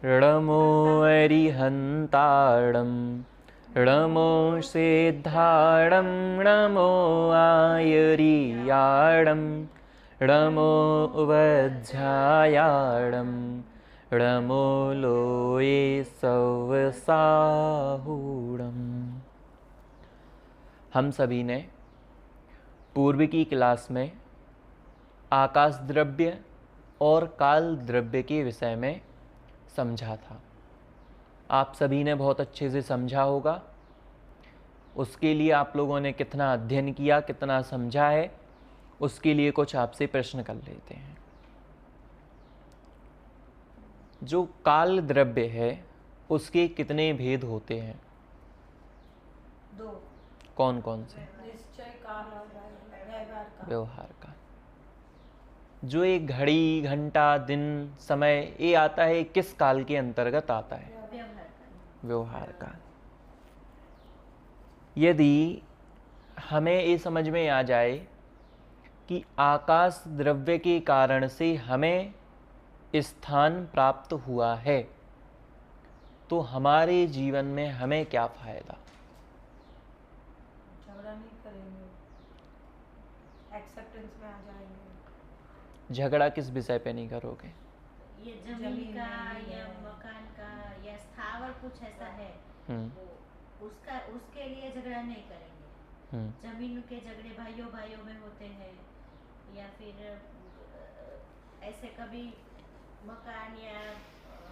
णमो अरिहन्ताणं णमो सिद्धाणं णमो आयर्याणं णमो वज्झायाणं णमो लोये सवसाहूणम्। हम सभी ने पूर्व की क्लास में आकाश द्रव्य और काल द्रव्य के विषय में समझा था। आप सभी ने बहुत अच्छे से समझा होगा। उसके लिए आप लोगों ने कितना अध्ययन किया, कितना समझा है, उसके लिए कुछ आपसे प्रश्न कर लेते हैं। जो काल द्रव्य है उसके कितने भेद होते हैं? 2। कौन कौन से? निश्चय काल और व्यवहार काल। व्यवहार काल। जो एक घड़ी, घंटा, दिन, समय ये आता है, किस काल के अंतर्गत आता है? व्यवहार काल। व्यवहार काल। यदि हमें ये समझ में आ जाए कि आकाश द्रव्य के कारण से हमें स्थान प्राप्त हुआ है, तो हमारे जीवन में हमें क्या फायदा? झगड़ा नहीं करेंगे, एक्सेप्टेंस में आ जाएंगे। झगड़ा किस विषय पे नहीं करोगे? ये जमीन का या मकान का या स्थावर कुछ ऐसा है, वो उसके लिए झगड़ा नहीं करेंगे। जमीन के झगड़े भाइयों भाइयों में होते हैं, या फिर ऐसे कभी मकान या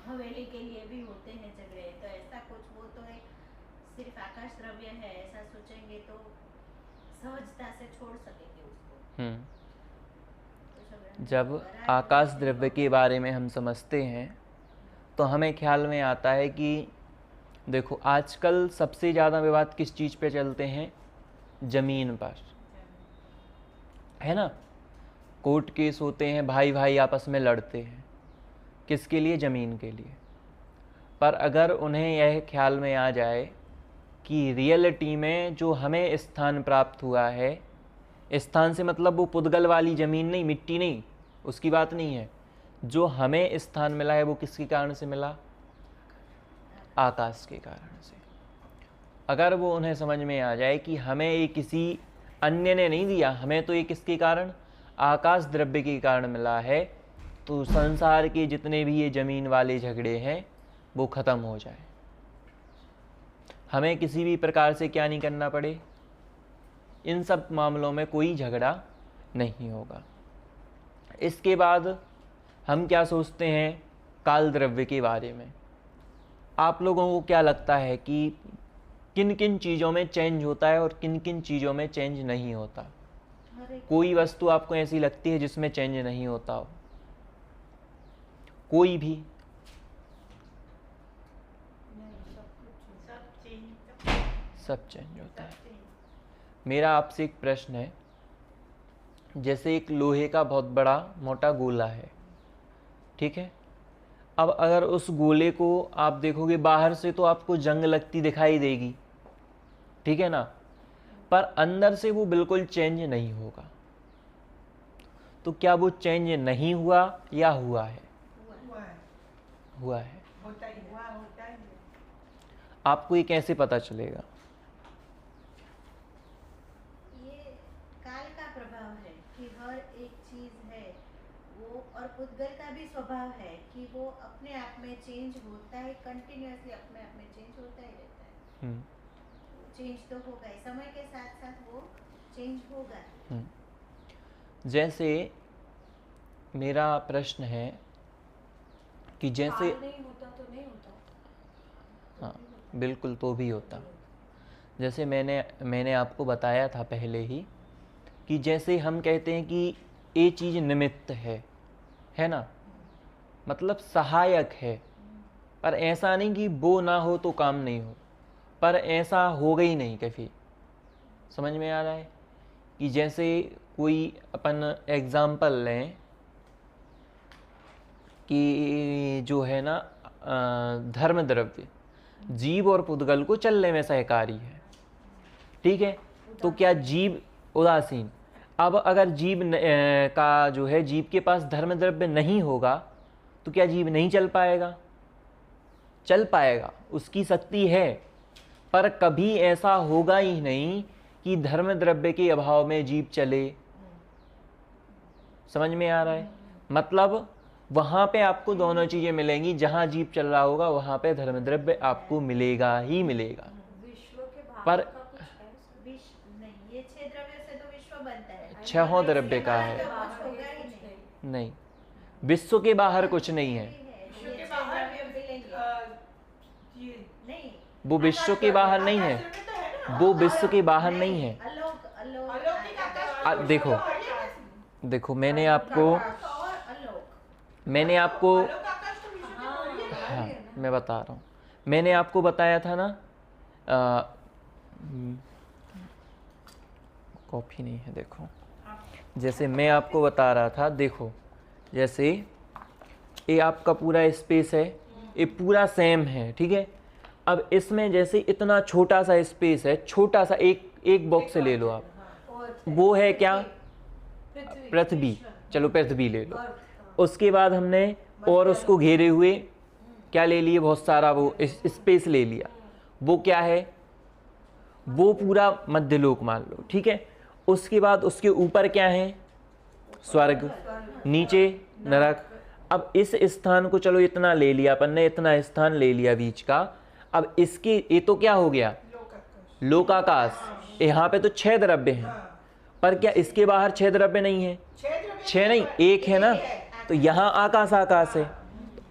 हवेली के लिए भी होते हैं झगड़े। तो ऐसा कुछ, वो तो एक सिर्फ आकाश द्रव्य है ऐसा सोचेंगे तो सहजता से छोड़ सकेंगे उसको। तो जब आकाश द्रव्य के बारे में हम समझते हैं तो हमें ख्याल में आता है कि देखो, आजकल सबसे ज़्यादा विवाद किस चीज़ पे चलते हैं? ज़मीन पर, है ना। कोर्ट केस होते हैं, भाई भाई आपस में लड़ते हैं, किसके लिए? ज़मीन के लिए। पर अगर उन्हें यह ख्याल में आ जाए कि रियलिटी में जो हमें स्थान प्राप्त हुआ है, स्थान से मतलब वो पुद्गल वाली ज़मीन नहीं, मिट्टी नहीं, उसकी बात नहीं है। जो हमें स्थान मिला है वो किसके कारण से मिला? आकाश के कारण से। अगर वो उन्हें समझ में आ जाए कि हमें ये किसी अन्य ने नहीं दिया, हमें तो ये किसके कारण? आकाश द्रव्य के कारण मिला है, तो संसार के जितने भी ये ज़मीन वाले झगड़े हैं वो ख़त्म हो जाए। हमें किसी भी प्रकार से क्या नहीं करना पड़े, इन सब मामलों में कोई झगड़ा नहीं होगा। इसके बाद हम क्या सोचते हैं काल द्रव्य के बारे में? आप लोगों को क्या लगता है कि किन किन चीज़ों में चेंज होता है और किन किन चीज़ों में चेंज नहीं होता? कोई वस्तु आपको ऐसी लगती है जिसमें चेंज नहीं होता हो? कोई भी? सब चेंज होता है। मेरा आपसे एक प्रश्न है, जैसे एक लोहे का बहुत बड़ा मोटा गोला है, ठीक है। अब अगर उस गोले को आप देखोगे बाहर से तो आपको जंग लगती दिखाई देगी, ठीक है ना, पर अंदर से वो बिल्कुल चेंज नहीं होगा। तो क्या वो चेंज नहीं हुआ या हुआ है? हुआ है। आपको ये कैसे पता चलेगा? ये काल का प्रभाव है कि हर एक चीज है वो, और पुद्गल का भी स्वभाव है कि वो अपने आप में चेंज होता है, कंटिन्यूअसली अपने आप में चेंज होता ही रहता है। चेंज तो होगा ही, समय के साथ साथ वो चेंज होगा। जैसे मेरा प्रश्न है कि जैसे नहीं होता तो नहीं होता। हाँ बिल्कुल, तो भी होता। जैसे मैंने आपको बताया था पहले ही कि जैसे हम कहते हैं कि ये चीज़ निमित्त है ना, मतलब सहायक है, पर ऐसा नहीं कि वो ना हो तो काम नहीं हो, पर ऐसा होगा ही नहीं कभी। समझ में आ रहा है कि जैसे कोई अपन एग्जाम्पल लें कि जो है ना धर्म द्रव्य जीव और पुद्गल को चलने में सहकारी है, ठीक है। तो क्या जीव उदासीन? अब अगर जीव का जो है, जीव के पास धर्म द्रव्य नहीं होगा तो क्या जीव नहीं चल पाएगा? चल पाएगा, उसकी शक्ति है, पर कभी ऐसा होगा ही नहीं कि धर्म द्रव्य के अभाव में जीव चले। समझ में आ रहा है? मतलब वहां पे आपको दोनों चीजें मिलेंगी, जहां जीव चल रहा होगा वहां पे धर्म द्रव्य आपको मिलेगा ही मिलेगा। विश्व के बाहर पर का कुछ है इसमें? विश्व नहीं, ये 6 द्रव्य से तो विश्व बनता है। छहों द्रव्य का इसके है। बाहर तो कुछ होगा ही नहीं। नहीं, विश्व के बाहर कुछ नहीं है, विश्व ये के 6 बाहर द्रव्य मिलेंगे। ये नहीं, वो विश्व के बाहर नहीं है, आकाश में तो है ना? वो विश्व के बाहर नहीं है। अलौकिक आकाश देखो देखो मैंने आपको और अलोक। मैंने आपको अलौकिक आकाश तो विश्व के थोड़ी है। हाँ मैं बता रहा हूँ, मैंने आपको बताया था ना, कॉपी नहीं है, देखो जैसे मैं आपको बता रहा था, देखो जैसे ये आपका पूरा स्पेस है, ये पूरा सेम है, ठीक है। अब इसमें जैसे इतना छोटा सा स्पेस है, छोटा सा एक बॉक्स ले लो आप, वो है क्या? पृथ्वी। चलो पृथ्वी ले लो। उसके बाद हमने और उसको घेरे हुए क्या ले लिए? बहुत सारा वो स्पेस ले लिया। वो क्या है? वो पूरा मध्यलोक मान लो, ठीक है। उसके बाद उसके ऊपर क्या है? स्वर्ग, नीचे नरक। अब इस स्थान को चलो इतना ले लिया अपन ने, इतना स्थान ले लिया बीच का। अब इसके ये तो क्या हो गया? लोकाकाश। यहाँ पे तो 6 द्रव्य हैं, पर क्या इसके बाहर 6 द्रव्य नहीं है? 6 नहीं, 1 है ना। तो यहाँ आकाश आकाश है।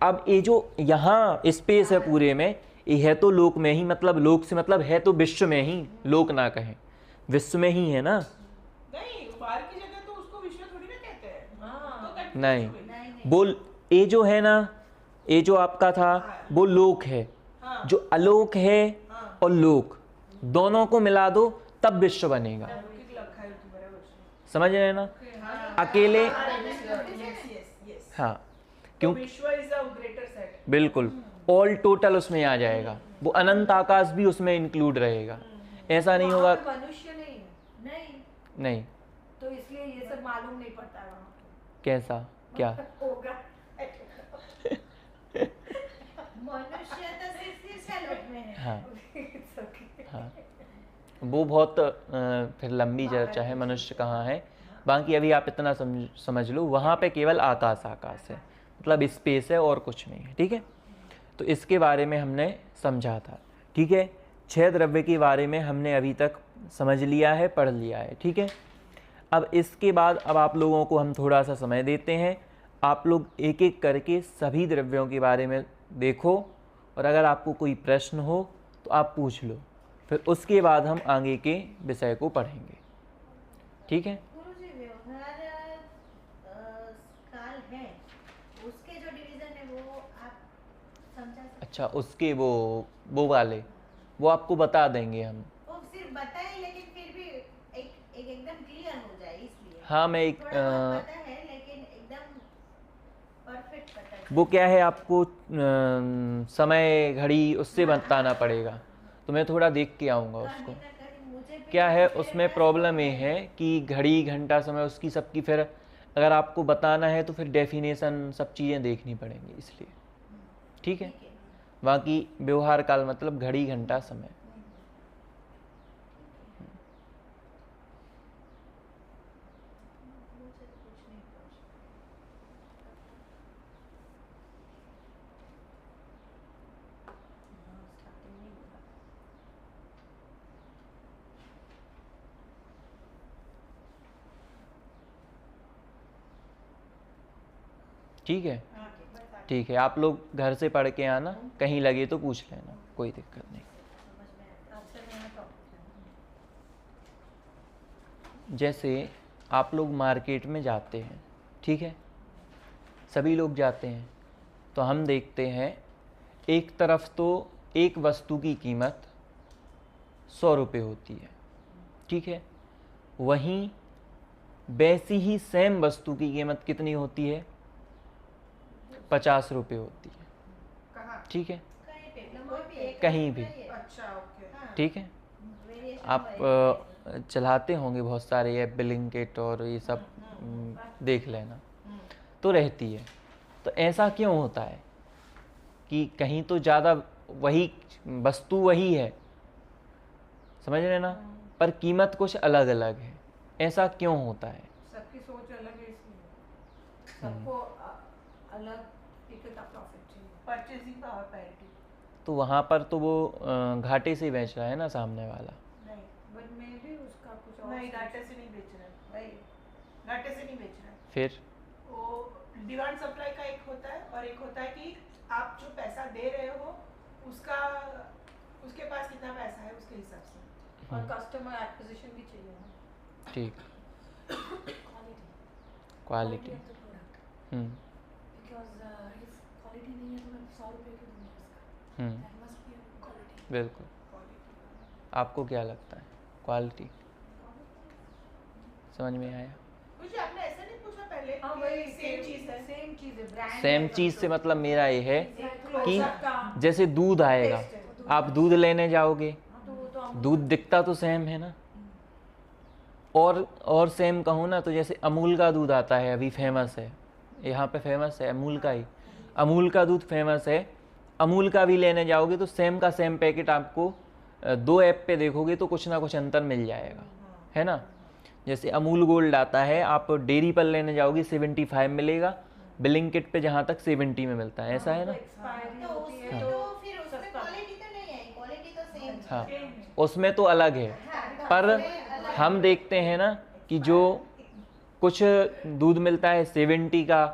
अब ये जो यहाँ स्पेस है पूरे में, ये है तो लोक में ही, मतलब लोक से मतलब है तो विश्व में ही, लोक ना कहें, विश्व में ही है ना। नहीं, बाहर की जगह तो उसको विश्व थोड़ी ना कहते हैं। तो confuse नहीं, हुए। बोल ये जो है ना, ये जो आपका था वो लोक है, जो अलोक है और लोक दोनों को मिला दो तब विश्व बनेगा। अलौकिक लखा है तो बराबर से। समझ रहे हैं ना? अकेले Yes. हाँ, तो क्यों? विश्व is a greater set. बिल्कुल, ऑल टोटल उसमें आ जाएगा, वो अनंत आकाश भी उसमें इंक्लूड रहेगा। ऐसा नहीं होगा, वहाँ पे मनुष्य नहीं है, नहीं, नहीं। तो इसलिए ये सब मालूम नहीं पड़ता वहाँ पे। कैसा क्या? होगा। मनुष्य तो सिर्फ इस लोक में है। हाँ It's okay. हाँ, वो बहुत फिर लंबी चर्चा है, मनुष्य कहाँ है। बाकी अभी आप इतना समझ लो, वहाँ पे केवल आकाश आकाश है, मतलब स्पेस है और कुछ नहीं है, ठीक है। तो इसके बारे में हमने समझा था, ठीक है। 6 द्रव्य के बारे में हमने अभी तक समझ लिया है, पढ़ लिया है, ठीक है। अब इसके बाद अब आप लोगों को हम थोड़ा सा समय देते हैं, आप लोग एक एक करके सभी द्रव्यों के बारे में देखो, और अगर आपको कोई प्रश्न हो तो आप पूछ लो, फिर उसके बाद हम आगे के विषय को पढ़ेंगे, ठीक है। गुरुजी, व्यवहार काल है, उसके जो डिवीजन है वो आप समझा सकते अच्छा, उसके वो वाले वो आपको बता देंगे हम। वो सिर्फ बताए, लेकिन फिर भी एकदम क्लियर हो जाए इसलिए। हाँ, मैं एक थोड़ा बहुत पता है लेकिन एकदम परफेक्ट पता है। वो क्या है, आपको समय घड़ी उससे बताना पड़ेगा, तो मैं थोड़ा देख के आऊँगा उसको। कहीं ना कहीं मुझे भी क्या है, मेरे उसमें पास प्रॉब्लम ये है। है कि घड़ी घंटा समय उसकी सबकी, फिर अगर आपको बताना है तो फिर डेफिनेशन सब चीज़ें देखनी पड़ेंगी, इसलिए ठीक है। ठीक है। बाकी व्यवहार काल मतलब घड़ी घंटा समय। मुझे कुछ नहीं पूछना। हाँ, starting नहीं हुआ। ठीक है, ठीक है। आप लोग घर से पढ़ के आना, कहीं लगे तो पूछ लेना, कोई दिक्कत नहीं। समझ में आता है। अच्छा, मैं टॉपिक है। जैसे आप लोग मार्केट में जाते हैं, ठीक है, सभी लोग जाते हैं, तो हम देखते हैं एक तरफ तो एक वस्तु की कीमत 100 रुपये होती है, ठीक है। वहीं वैसी ही सेम वस्तु की कीमत कितनी होती है? 50 रुपये होती है, कहाँ? ठीक है, कहीं पे भी, कोई भी एक कहीं भी। अच्छा, ओके। हाँ, ठीक है। variation आप वही चलाते होंगे बहुत सारे ऐप, ब्लिंकिट और ये सब, देख लेना, तो रहती है। तो ऐसा क्यों होता है कि कहीं तो ज़्यादा वही वस्तु वही है, समझ रहे ना, पर कीमत कुछ अलग अलग है। ऐसा क्यों होता है? सबकी सोच अलग है, इसलिए सबको अलग तरीके का प्रॉफिट चाहिए, परचेजिंग पावर पैरिटी। तो वहाँ पर तो वो घाटे से बेच रहा है ना सामने वाला। नहीं, बट मे भी उसका कुछ और नहीं, घाटे से नहीं बेच रहा है भाई, घाटे से नहीं बेच रहा है। फिर वो डिमांड सप्लाई का एक होता है, और एक होता है कि आप जो पैसा दे रहे हो उसका, उसके पास कितना पैसा है उसके हिसाब से, और कस्टमर एक्विजिशन भी चाहिए ना। ठीक, क्वालिटी। बिकॉज इफ क्वालिटी नहीं है तो मैं 100 रुपये क्यों दूंगा इसका? That must be quality. बिल्कुल। आपको क्या लगता है? क्वालिटी समझ में आया? मुझे आपने ऐसा नहीं पूछा पहले हाँ कि भाई, सेम चीज है, सेम चीज है, ब्रांड सेम चीज़ से मतलब मेरा ये है कि close-up का जैसे दूध आएगा, taste है। आप दूध लेने जाओगे, हाँ, तो वो तो हम दूध दिखता तो सेम है ना। और सेम कहूँ ना तो जैसे अमूल का दूध आता है, अभी फेमस है, यहाँ पे फेमस है अमूल का ही, अमूल का दूध फेमस है। अमूल का भी लेने जाओगे तो सेम का सेम पैकेट आपको 2 ऐप पे देखोगे तो कुछ ना कुछ अंतर मिल जाएगा, है ना। जैसे अमूल गोल्ड आता है, आप डेयरी पर लेने जाओगे 75 मिलेगा, बिलिंग किट पे जहाँ तक 70 में मिलता है, ऐसा है ना। एक्सपायरी तो होती है उसमें तो तो फिर उसमें क्वालिटी तो नहीं है, क्वालिटी तो सेम हाँ, उसमें तो अलग है, पर हम देखते हैं ना कि जो कुछ दूध मिलता है 70 का,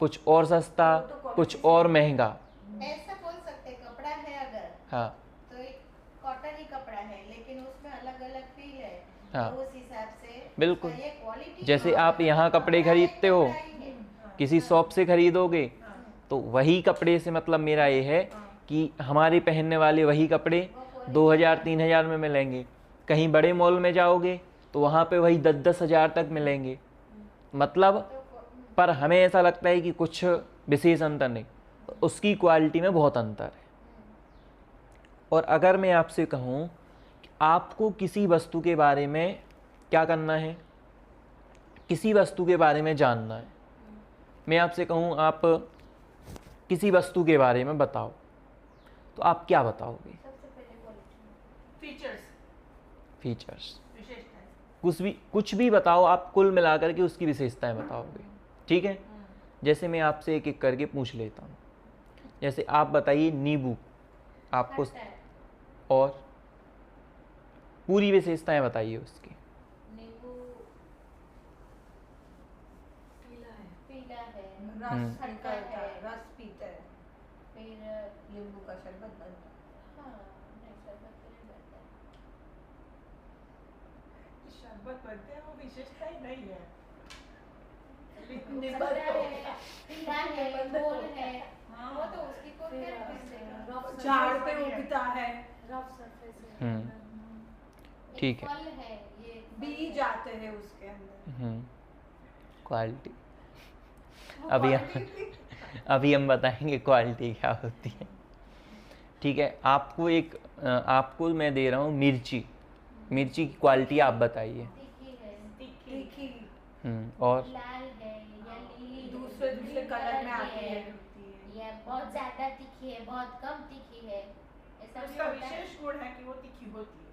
कुछ और सस्ता, कुछ और महंगा। ऐसा बोल सकते हैं, कपड़ा है अगर हाँ तो एक कॉटन ही कपड़ा है, लेकिन उसमें अलग अलग फील है। हाँ, तो उस हिसाब से बिल्कुल। ये क्वालिटी, जैसे आप यहाँ कपड़े खरीदते हो, किसी शॉप से खरीदोगे तो वही कपड़े से मतलब मेरा ये है कि हमारे पहनने वाले वही कपड़े 2000-3000 में मिलेंगे। कहीं बड़े मॉल में जाओगे तो वहाँ पे वही 10-10 हज़ार तक मिलेंगे, मतलब। पर हमें ऐसा लगता है कि कुछ विशेष अंतर नहीं, उसकी क्वालिटी में बहुत अंतर है। और अगर मैं आपसे कहूँ कि आपको किसी वस्तु के बारे में क्या करना है, किसी वस्तु के बारे में जानना है, मैं आपसे कहूँ आप किसी वस्तु के बारे में बताओ, तो आप क्या बताओगे? सबसे पहले क्वालिटी, फीचर्स, विशेषताएं। कुछ भी बताओ आप, कुल मिलाकर के उसकी विशेषताएं बताओगे, ठीक है। जैसे मैं आपसे एक एक करके पूछ लेता हूँ। जैसे आप बताइए नींबू, आपको और पूरी विशेषताएं बताइए उसकी। नींबू पीला है, पीला है, रस खट्टा निकलता है, है, रस पीते हैं, फिर नींबू का शरबत बनता है। हाँ नहीं, शरबत तो नहीं बनता है। शरबत बनते हैं, वो विशेषता ही नहीं है। खट्टा है, पीला है, गोल है, वो तो उसकी को फिर क्या बोलते हैं? झाड़ पे उगता है, रफ सरफेस है। ठीक है। फल है ये, बीज आते हैं उसके अंदर। क्वालिटी अभी हम बताएंगे क्वालिटी क्या होती है, ठीक है। आपको मैं दे रहा हूँ मिर्ची की क्वालिटी आप बताइए। तीखी है, तीखी और लाल है या लीली, दूसरे कलर में आती है, या बहुत ज्यादा तीखी है, बहुत कम तीखी है, ऐसा भी उसका होता है। विशेष गुण है कि वो तीखी होती है,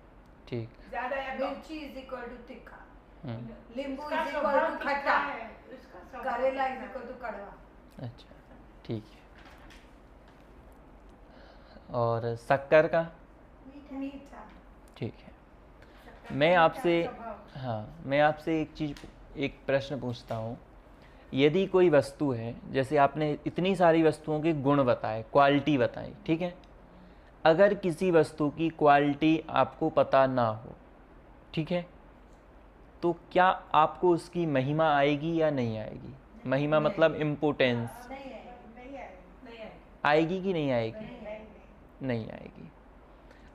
ठीक, ज्यादा या कम। मिर्ची इज इक्वल टू तीखा, नींबू उसका इज इक्वल स्वभाव टू तीखा खट्टा, है, उसका स्वभाव करेला तीखा इज है। इक्वल टू कड़वा। अच्छा, ठीक है। और शक्कर का? मीठा। ठीक है। मैं आपसे एक प्रश्न पूछता हूँ। यदि कोई वस्तु है, जैसे आपने इतनी सारी वस्तुओं के गुण बताए, क्वालिटी बताई, ठीक है। अगर किसी वस्तु की क्वालिटी आपको पता ना हो, ठीक है, तो क्या आपको उसकी महिमा आएगी या नहीं आएगी? महिमा मतलब इम्पोर्टेंस, आएगी कि नहीं आएगी? नहीं आएगी।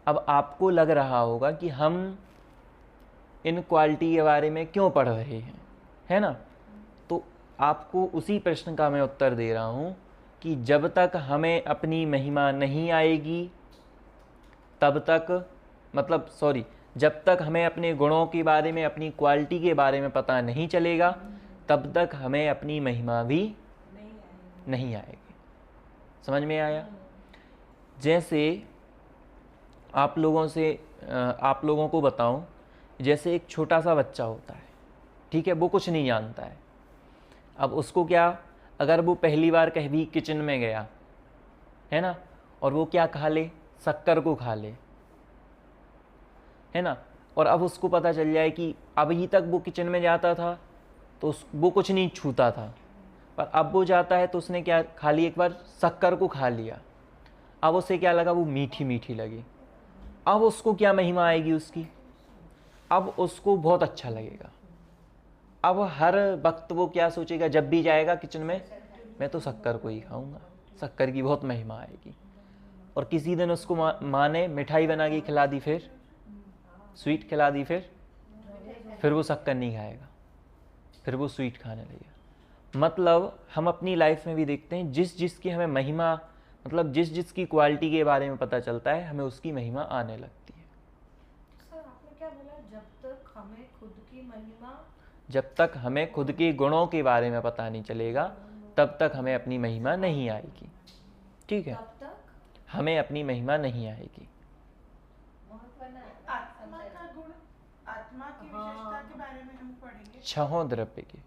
अब आपको लग रहा होगा कि हम इन क्वालिटी के बारे में क्यों पढ़ रहे हैं, है ना। तो आपको उसी प्रश्न का मैं उत्तर दे रहा हूँ कि जब तक हमें अपनी महिमा नहीं आएगी, जब तक हमें अपने गुणों के बारे में, अपनी क्वालिटी के बारे में पता नहीं चलेगा, तब तक हमें अपनी महिमा भी नहीं आएगी। समझ में आया? जैसे आप लोगों को बताऊं, जैसे एक छोटा सा बच्चा होता है, ठीक है, वो कुछ नहीं जानता है। अब उसको क्या, अगर वो पहली बार कहीं किचन में गया है ना, और वो क्या खा ले, शक्कर को खा ले, है ना, और अब उसको पता चल जाए कि अभी तक वो किचन में जाता था तो वो कुछ नहीं छूता था, पर अब वो जाता है तो उसने क्या खा ली, एक बार शक्कर को खा लिया। अब उसे क्या लगा, वो मीठी मीठी लगी। अब उसको क्या महिमा आएगी उसकी, अब उसको बहुत अच्छा लगेगा। अब हर वक्त वो क्या सोचेगा, जब भी जाएगा किचन में, मैं तो शक्कर को ही खाऊंगा, शक्कर की बहुत महिमा आएगी। और किसी दिन उसको माँ ने मिठाई बना के खिला दी, फिर स्वीट खिला दी, फिर वो शक्कर नहीं खाएगा, फिर वो स्वीट खाने लगेगा। मतलब हम अपनी लाइफ में भी देखते हैं, जिस जिसकी हमें महिमा, मतलब जिस जिसकी क्वालिटी के बारे में पता चलता है, हमें उसकी महिमा आने लगती है। सर आपने क्या बोला, जब तक हमें खुद की महिमा, जब तक हमें खुद के गुणों के बारे में पता नहीं चलेगा, तब तक हमें अपनी महिमा नहीं आएगी। ठीक है, तब तक हमें अपनी महिमा नहीं आएगी। आत्मा का गुण, आत्मा की विशेषता के बारे में हम पढ़ेंगे। छहों द्रव्य के,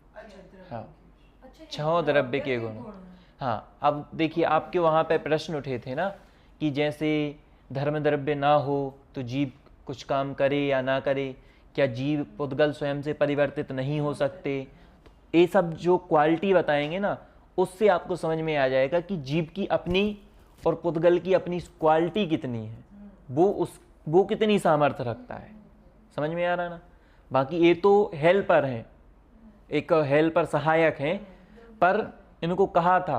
हाँ, अच्छा, छहों द्रव्य के गुण। हाँ, अब देखिए आपके वहाँ पे प्रश्न उठे थे ना कि जैसे धर्म द्रव्य ना हो तो जीव कुछ काम करे या ना करे, क्या जीव पुद्गल स्वयं से परिवर्तित नहीं हो सकते। तो ये सब जो क्वालिटी बताएंगे ना, उससे आपको समझ में आ जाएगा कि जीव की अपनी और पुद्गल की अपनी क्वालिटी कितनी है, वो कितनी सामर्थ्य रखता है। समझ में आ रहा ना। बाकी ये तो हेल्पर हैं, एक हेल्पर सहायक हैं, पर इनको कहा था,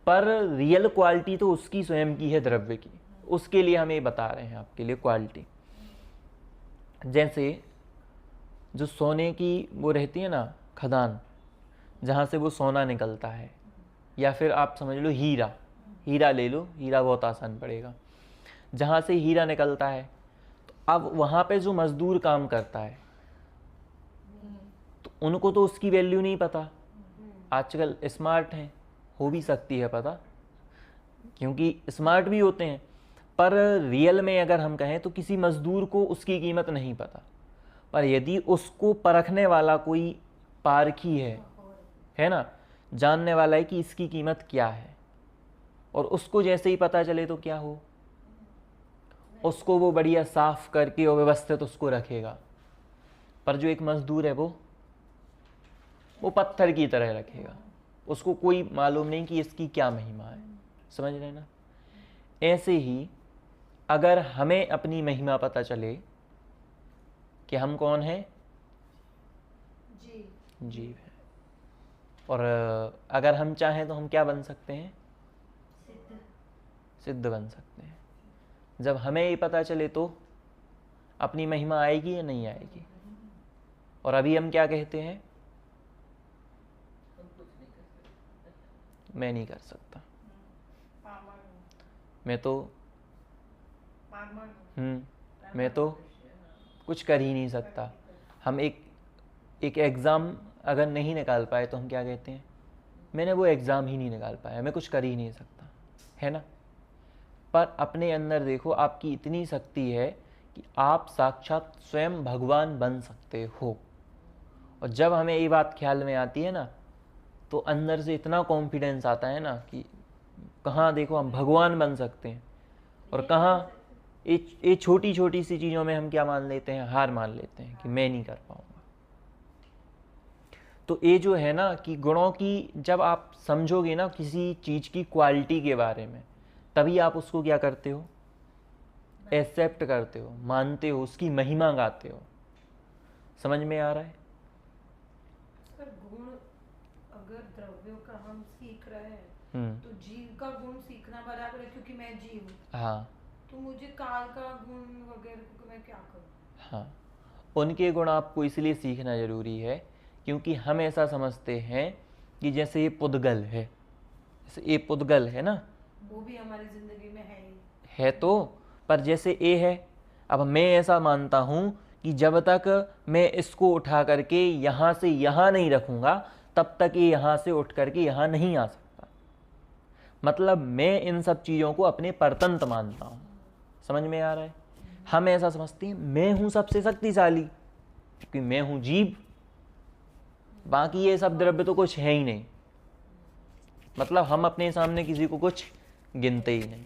पर रियल क्वालिटी तो उसकी स्वयं की है, द्रव्य की। उसके लिए हम ये बता रहे हैं आपके लिए क्वालिटी। जैसे जो सोने की वो रहती है ना खदान, जहाँ से वो सोना निकलता है, या फिर आप समझ लो हीरा ले लो, हीरा बहुत आसान पड़ेगा। जहाँ से हीरा निकलता है, तो अब वहाँ पे जो मजदूर काम करता है, तो उनको तो उसकी वैल्यू नहीं पता। आजकल स्मार्ट हैं, हो भी सकती है पता, क्योंकि स्मार्ट भी होते हैं, पर रियल में अगर हम कहें तो किसी मजदूर को उसकी कीमत नहीं पता। पर यदि उसको परखने वाला कोई पारखी है ना, जानने वाला है कि इसकी कीमत क्या है, और उसको जैसे ही पता चले तो क्या हो, उसको वो बढ़िया साफ करके और व्यवस्थित उसको रखेगा। पर जो एक मजदूर है वो पत्थर की तरह रखेगा, उसको कोई मालूम नहीं कि इसकी क्या महिमा है। समझ रहे ना। ऐसे ही अगर हमें अपनी महिमा पता चले कि हम कौन हैं, जीव है, और अगर हम चाहें तो हम क्या बन सकते हैं, सिद्ध बन सकते हैं। जब हमें ये पता चले तो अपनी महिमा आएगी या नहीं आएगी। और अभी हम क्या कहते हैं, मैं नहीं कर सकता, मैं तो कुछ कर ही नहीं सकता। हम एक एग्ज़ाम अगर नहीं निकाल पाए तो हम क्या कहते हैं, मैंने वो एग्ज़ाम ही नहीं निकाल पाया, मैं कुछ कर ही नहीं सकता, है ना। पर अपने अंदर देखो, आपकी इतनी शक्ति है कि आप साक्षात स्वयं भगवान बन सकते हो। और जब हमें ये बात ख्याल में आती है ना, तो अंदर से इतना कॉन्फिडेंस आता है ना कि कहाँ देखो हम भगवान बन सकते हैं, और कहाँ ये छोटी छोटी सी चीज़ों में हम क्या मान लेते हैं, हार मान लेते हैं कि मैं नहीं कर पाऊँगा। तो ये जो है ना कि गुणों की जब आप समझोगे ना किसी चीज़ की क्वालिटी के बारे में, तभी आप उसको क्या करते हो, एक्सेप्ट करते हो, मानते हो, उसकी महिमा गाते हो। समझ में आ रहा है। सर गुण अगर द्रव्यों का हम सीख रहे हैं तो जीव का गुण सीखना बराबर है, क्योंकि मैं जीव हूँ। हाँ, तो मुझे काल का गुण वगैरह को मैं क्या करूँ। हाँ, उनके गुण आपको इसलिए सीखना जरूरी है क्योंकि हम ऐसा समझते हैं कि जैसे ये पुद्गल है, जैसे ये पुद्गल है ना, वो भी हमारी जिंदगी में है तो, पर जैसे ये है, अब मैं ऐसा मानता हूँ कि जब तक मैं इसको उठा करके यहाँ से यहाँ नहीं रखूँगा, तब तक ये यहाँ से उठ करके यहाँ नहीं आ सकता। मतलब मैं इन सब चीज़ों को अपने परतंत्र मानता हूँ। समझ में आ रहा है? हम ऐसा समझते हैं मैं हूँ सबसे शक्तिशाली क्योंकि मैं हूँ जीव, बाकी ये सब द्रव्य तो कुछ है ही नहीं। मतलब हम अपने सामने किसी को कुछ गिनते ही नहीं।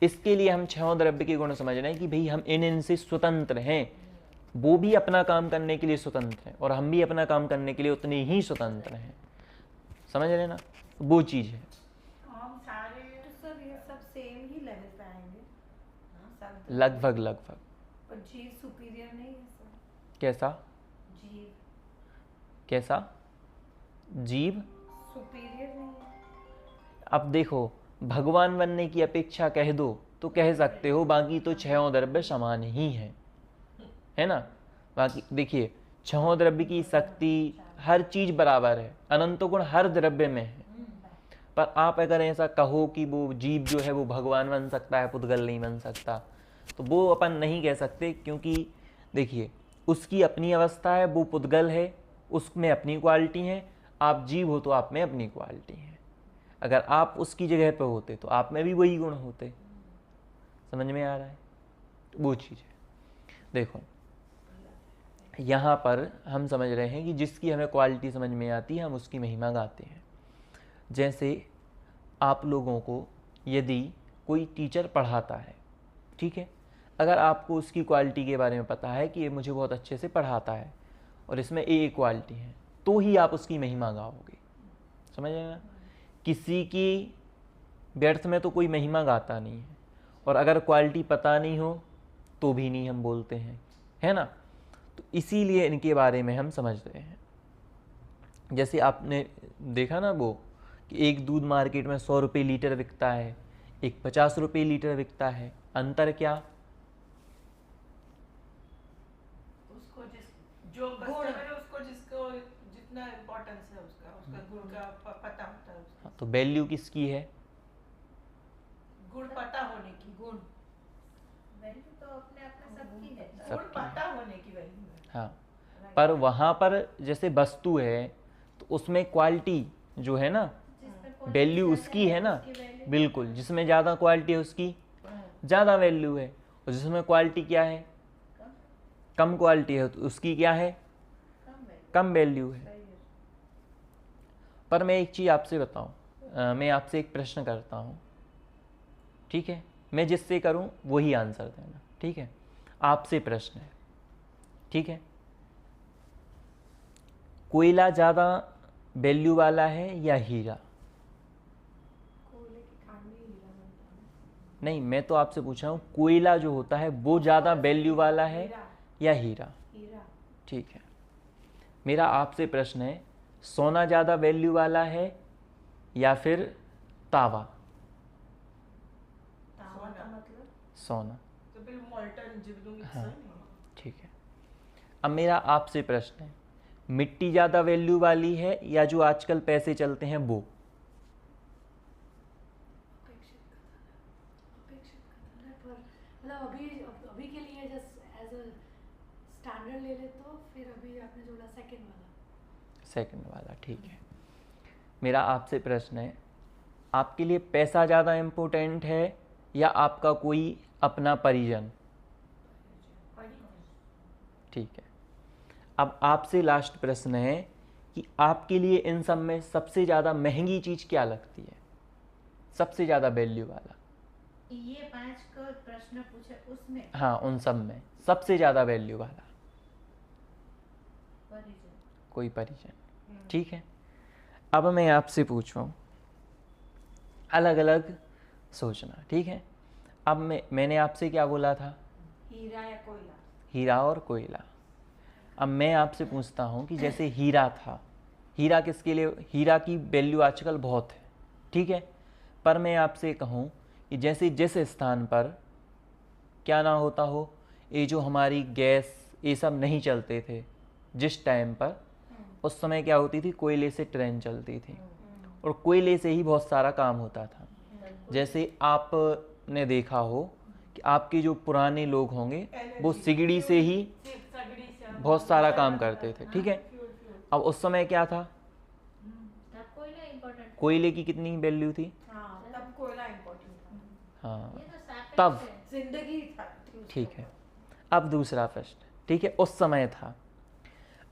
इसके लिए हम छहों द्रव्य के गुण समझ रहे हैं कि भाई हम इनसे स्वतंत्र हैं। वो भी अपना काम करने के लिए स्वतंत्र हैं और हम भी अपना काम करने के लिए उतने ही स्वतंत्र हैं। समझ रहे ना? वो चीज़ है। हम सारे तो सर ये सब सेम ही लेवल पे आएंगे लगभग पर जीव सुपीरियर नहीं है सर। कैसा जीव सुपीरियर नहीं है। अब देखो, भगवान बनने की अपेक्षा कह दो तो कह सकते हो, बाकी तो छहों द्रव्य समान ही है ना। बाकी देखिए, छहों द्रव्य की शक्ति हर चीज बराबर है, अनंत गुण हर द्रव्य में है। पर आप अगर ऐसा कहो कि वो जीव जो है वो भगवान बन सकता है, पुद्गल नहीं बन सकता, तो वो अपन नहीं कह सकते। क्योंकि देखिए, उसकी अपनी अवस्था है, वो पुद्गल है, उसमें अपनी क्वालिटी है। आप जीव हो तो आप में अपनी क्वालिटी है। अगर आप उसकी जगह पे होते तो आप में भी वही गुण होते। समझ में आ रहा है? वो चीज़ है। देखो, यहाँ पर हम समझ रहे हैं कि जिसकी हमें क्वालिटी समझ में आती है हम उसकी महिमा गाते हैं। जैसे आप लोगों को यदि कोई टीचर पढ़ाता है, ठीक है, अगर आपको उसकी क्वालिटी के बारे में पता है कि ये मुझे बहुत अच्छे से पढ़ाता है और इसमें ये क्वालिटी है, तो ही आप उसकी महिमा गाओगे। समझ रहे ना? किसी की व्यर्थ में तो कोई महिमा गाता नहीं है, और अगर क्वालिटी पता नहीं हो तो भी नहीं हम बोलते हैं, है ना। तो इसीलिए इनके बारे में हम समझ रहे हैं। जैसे आपने देखा ना वो कि एक दूध मार्केट में 100 रुपये लीटर बिकता है, एक 50 रुपये लीटर बिकता है। अंतर क्या? उसको जो कस्टमर है उसको जिसको जितना इम्पोर्टेंस है उसका गुण का पता होता है उसका। तो वैल्यू किसकी है? गुण पता होने की। गुण वैल्यू तो अपने आप में सबकी है। गुण पता होने की वैल्यू है। हाँ, पर वहाँ पर जैसे वस्तु है तो उसमें क्वालिटी जो है ना, वैल्यू उसकी है ना। बिल्कुल, जिसमें ज़्यादा क्वालिटी है उसकी ज़्यादा वैल्यू है, और जिसमें क्वालिटी क्या है, कम क्वालिटी है, तो उसकी क्या है, कम वैल्यू है। पर मैं एक चीज़ आपसे बताऊं, मैं आपसे एक प्रश्न करता हूं, ठीक है, मैं जिससे करूं वही आंसर देना, ठीक है। आपसे प्रश्न है, ठीक है, कोयला ज़्यादा वैल्यू वाला है या हीरा? नहीं, मैं तो आपसे पूछ रहा हूँ, कोयला जो होता है वो ज़्यादा वैल्यू वाला है या हीरा? ठीक है। मेरा आपसे प्रश्न है, सोना ज़्यादा वैल्यू वाला है या फिर तावा? सोना। तो फिर मोल्टन जिबलूंगी। हाँ, ठीक है। अब मेरा आपसे प्रश्न है, मिट्टी ज़्यादा वैल्यू वाली है या जो आजकल पैसे चलते हैं वो? अभी के लिए जस्ट एज अ स्टैंडर्ड ले ले तो फिर अभी आपने जोड़ा सेकंड वाला, ठीक है। मेरा आपसे प्रश्न है, आपके लिए पैसा ज़्यादा इम्पोर्टेंट है या आपका कोई अपना परिजन? ठीक है। अब आपसे लास्ट प्रश्न है कि आपके लिए इन सब में सबसे ज़्यादा महंगी चीज़ क्या लगती है, सबसे ज़्यादा वैल्यू वाला? ये 5 का प्रश्न पूछे उसमें? हाँ, उन सब में सबसे ज़्यादा वैल्यू वाला परिजन। कोई परिजन, ठीक है। अब मैं आपसे पूछ रहा हूँ, अलग अलग सोचना, ठीक है। अब मैंने आपसे क्या बोला था? हीरा या कोयला? हीरा और कोयला। अब मैं आपसे पूछता हूँ कि जैसे हीरा था, हीरा किसके लिए, हीरा की वैल्यू आजकल बहुत है, ठीक है, पर मैं आपसे कहूँ कि जैसे जिस स्थान पर क्या ना होता हो, ये जो हमारी गैस ये सब नहीं चलते थे जिस टाइम पर, उस समय क्या होती थी, कोयले से ट्रेन चलती थी और कोयले से ही बहुत सारा काम होता था। जैसे आपने देखा हो कि आपके जो पुराने लोग होंगे वो सिगड़ी से ही बहुत सारा काम करते थे, ठीक है। अब उस समय क्या था, कोयले की कितनी वैल्यू थी, हाँ, ये तो सापेक्ष तब है। जिंदगी था। ठीक है। अब दूसरा प्रश्न, ठीक है, उस समय था।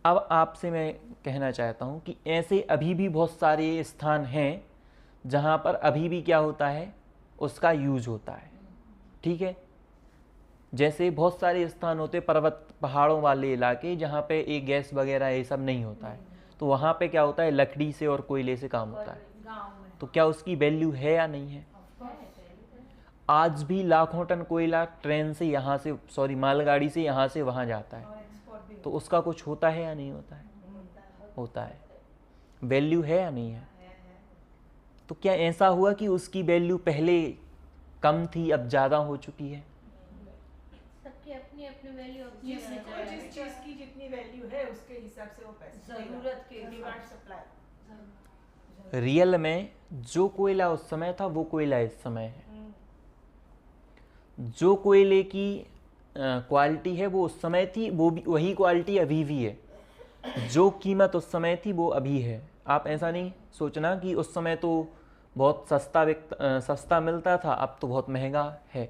अब आपसे मैं कहना चाहता हूँ कि ऐसे अभी भी बहुत सारे स्थान हैं जहाँ पर अभी भी क्या होता है, उसका यूज होता है, ठीक है। जैसे बहुत सारे स्थान होते पर्वत पहाड़ों वाले इलाके जहाँ पे ये गैस वगैरह ये सब नहीं होता है, तो वहाँ पे क्या होता है, लकड़ी से और कोयले से काम होता है। गांव में तो क्या उसकी वैल्यू है या नहीं है? आज भी लाखों टन कोयला ट्रेन से यहाँ से, सॉरी, मालगाड़ी से यहाँ से वहाँ जाता है, और एक्सपोर्ट भी तो उसका कुछ होता है या नहीं होता है? होता है। वैल्यू है या नहीं है? तो क्या ऐसा हुआ कि उसकी वैल्यू पहले कम थी अब ज़्यादा हो चुकी है? सबकी अपनी अपनी वैल्यू जिस चीज की जितनी वैल्यू है उसके हिसाब से वो पैसा जरूरत के डिमांड सप्लाई। रियल में जो कोयला उस समय था वो कोयला इस समय है। जो कोयले की क्वालिटी है वो उस समय थी, वो भी वही क्वालिटी अभी भी है। जो कीमत उस समय थी वो अभी है। आप ऐसा नहीं सोचना कि उस समय तो बहुत सस्ता मिलता था, अब तो बहुत महंगा है,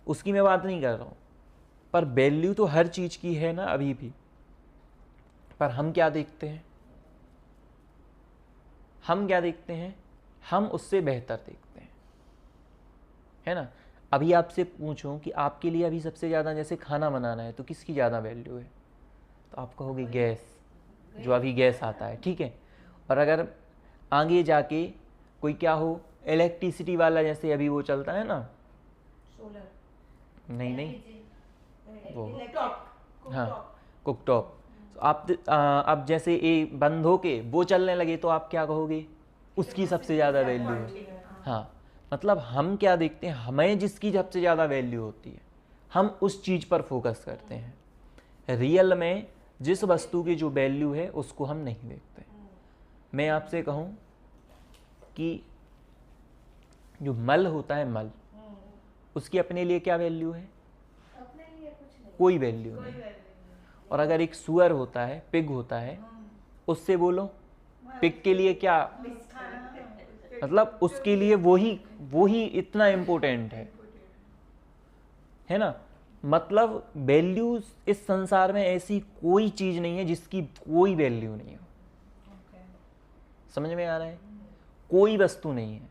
उसकी मैं बात नहीं कर रहा हूँ। पर वैल्यू तो हर चीज़ की है ना अभी भी। पर हम क्या देखते हैं, हम क्या देखते हैं, हम उससे बेहतर देखते हैं, है ना। अभी आपसे पूछूं कि आपके लिए अभी सबसे ज़्यादा जैसे खाना बनाना है तो किसकी ज़्यादा वैल्यू है, तो आप कहोगे गैस, जो अभी गैस आता है, ठीक है। और अगर आगे जाके कोई क्या हो, इलेक्ट्रिसिटी वाला, जैसे अभी वो चलता है ना, सोलर, नहीं वो, टॉप हाँ, कुकटॉप। तो आप जैसे ये बंद होके वो चलने लगे तो आप क्या कहोगे, उसकी सबसे ज़्यादा वैल्यू है। हाँ, मतलब हम क्या देखते हैं, हमें जिसकी सबसे ज़्यादा वैल्यू होती है हम उस चीज़ पर फोकस करते हैं। रियल में जिस वस्तु की जो वैल्यू है उसको हम नहीं देखते। मैं आपसे कहूँ कि जो मल होता है, मल, उसकी अपने लिए क्या वैल्यू है? अपने लिए कुछ नहीं, कोई वैल्यू नहीं। और अगर एक सुअर होता है, पिग होता है, उससे बोलो पिग के लिए क्या, मतलब उसके लिए वो ही इतना इम्पोर्टेंट है ना। मतलब वैल्यू इस संसार में ऐसी कोई चीज नहीं है जिसकी कोई वैल्यू नहीं हो। समझ में आ रहा है? कोई वस्तु नहीं है,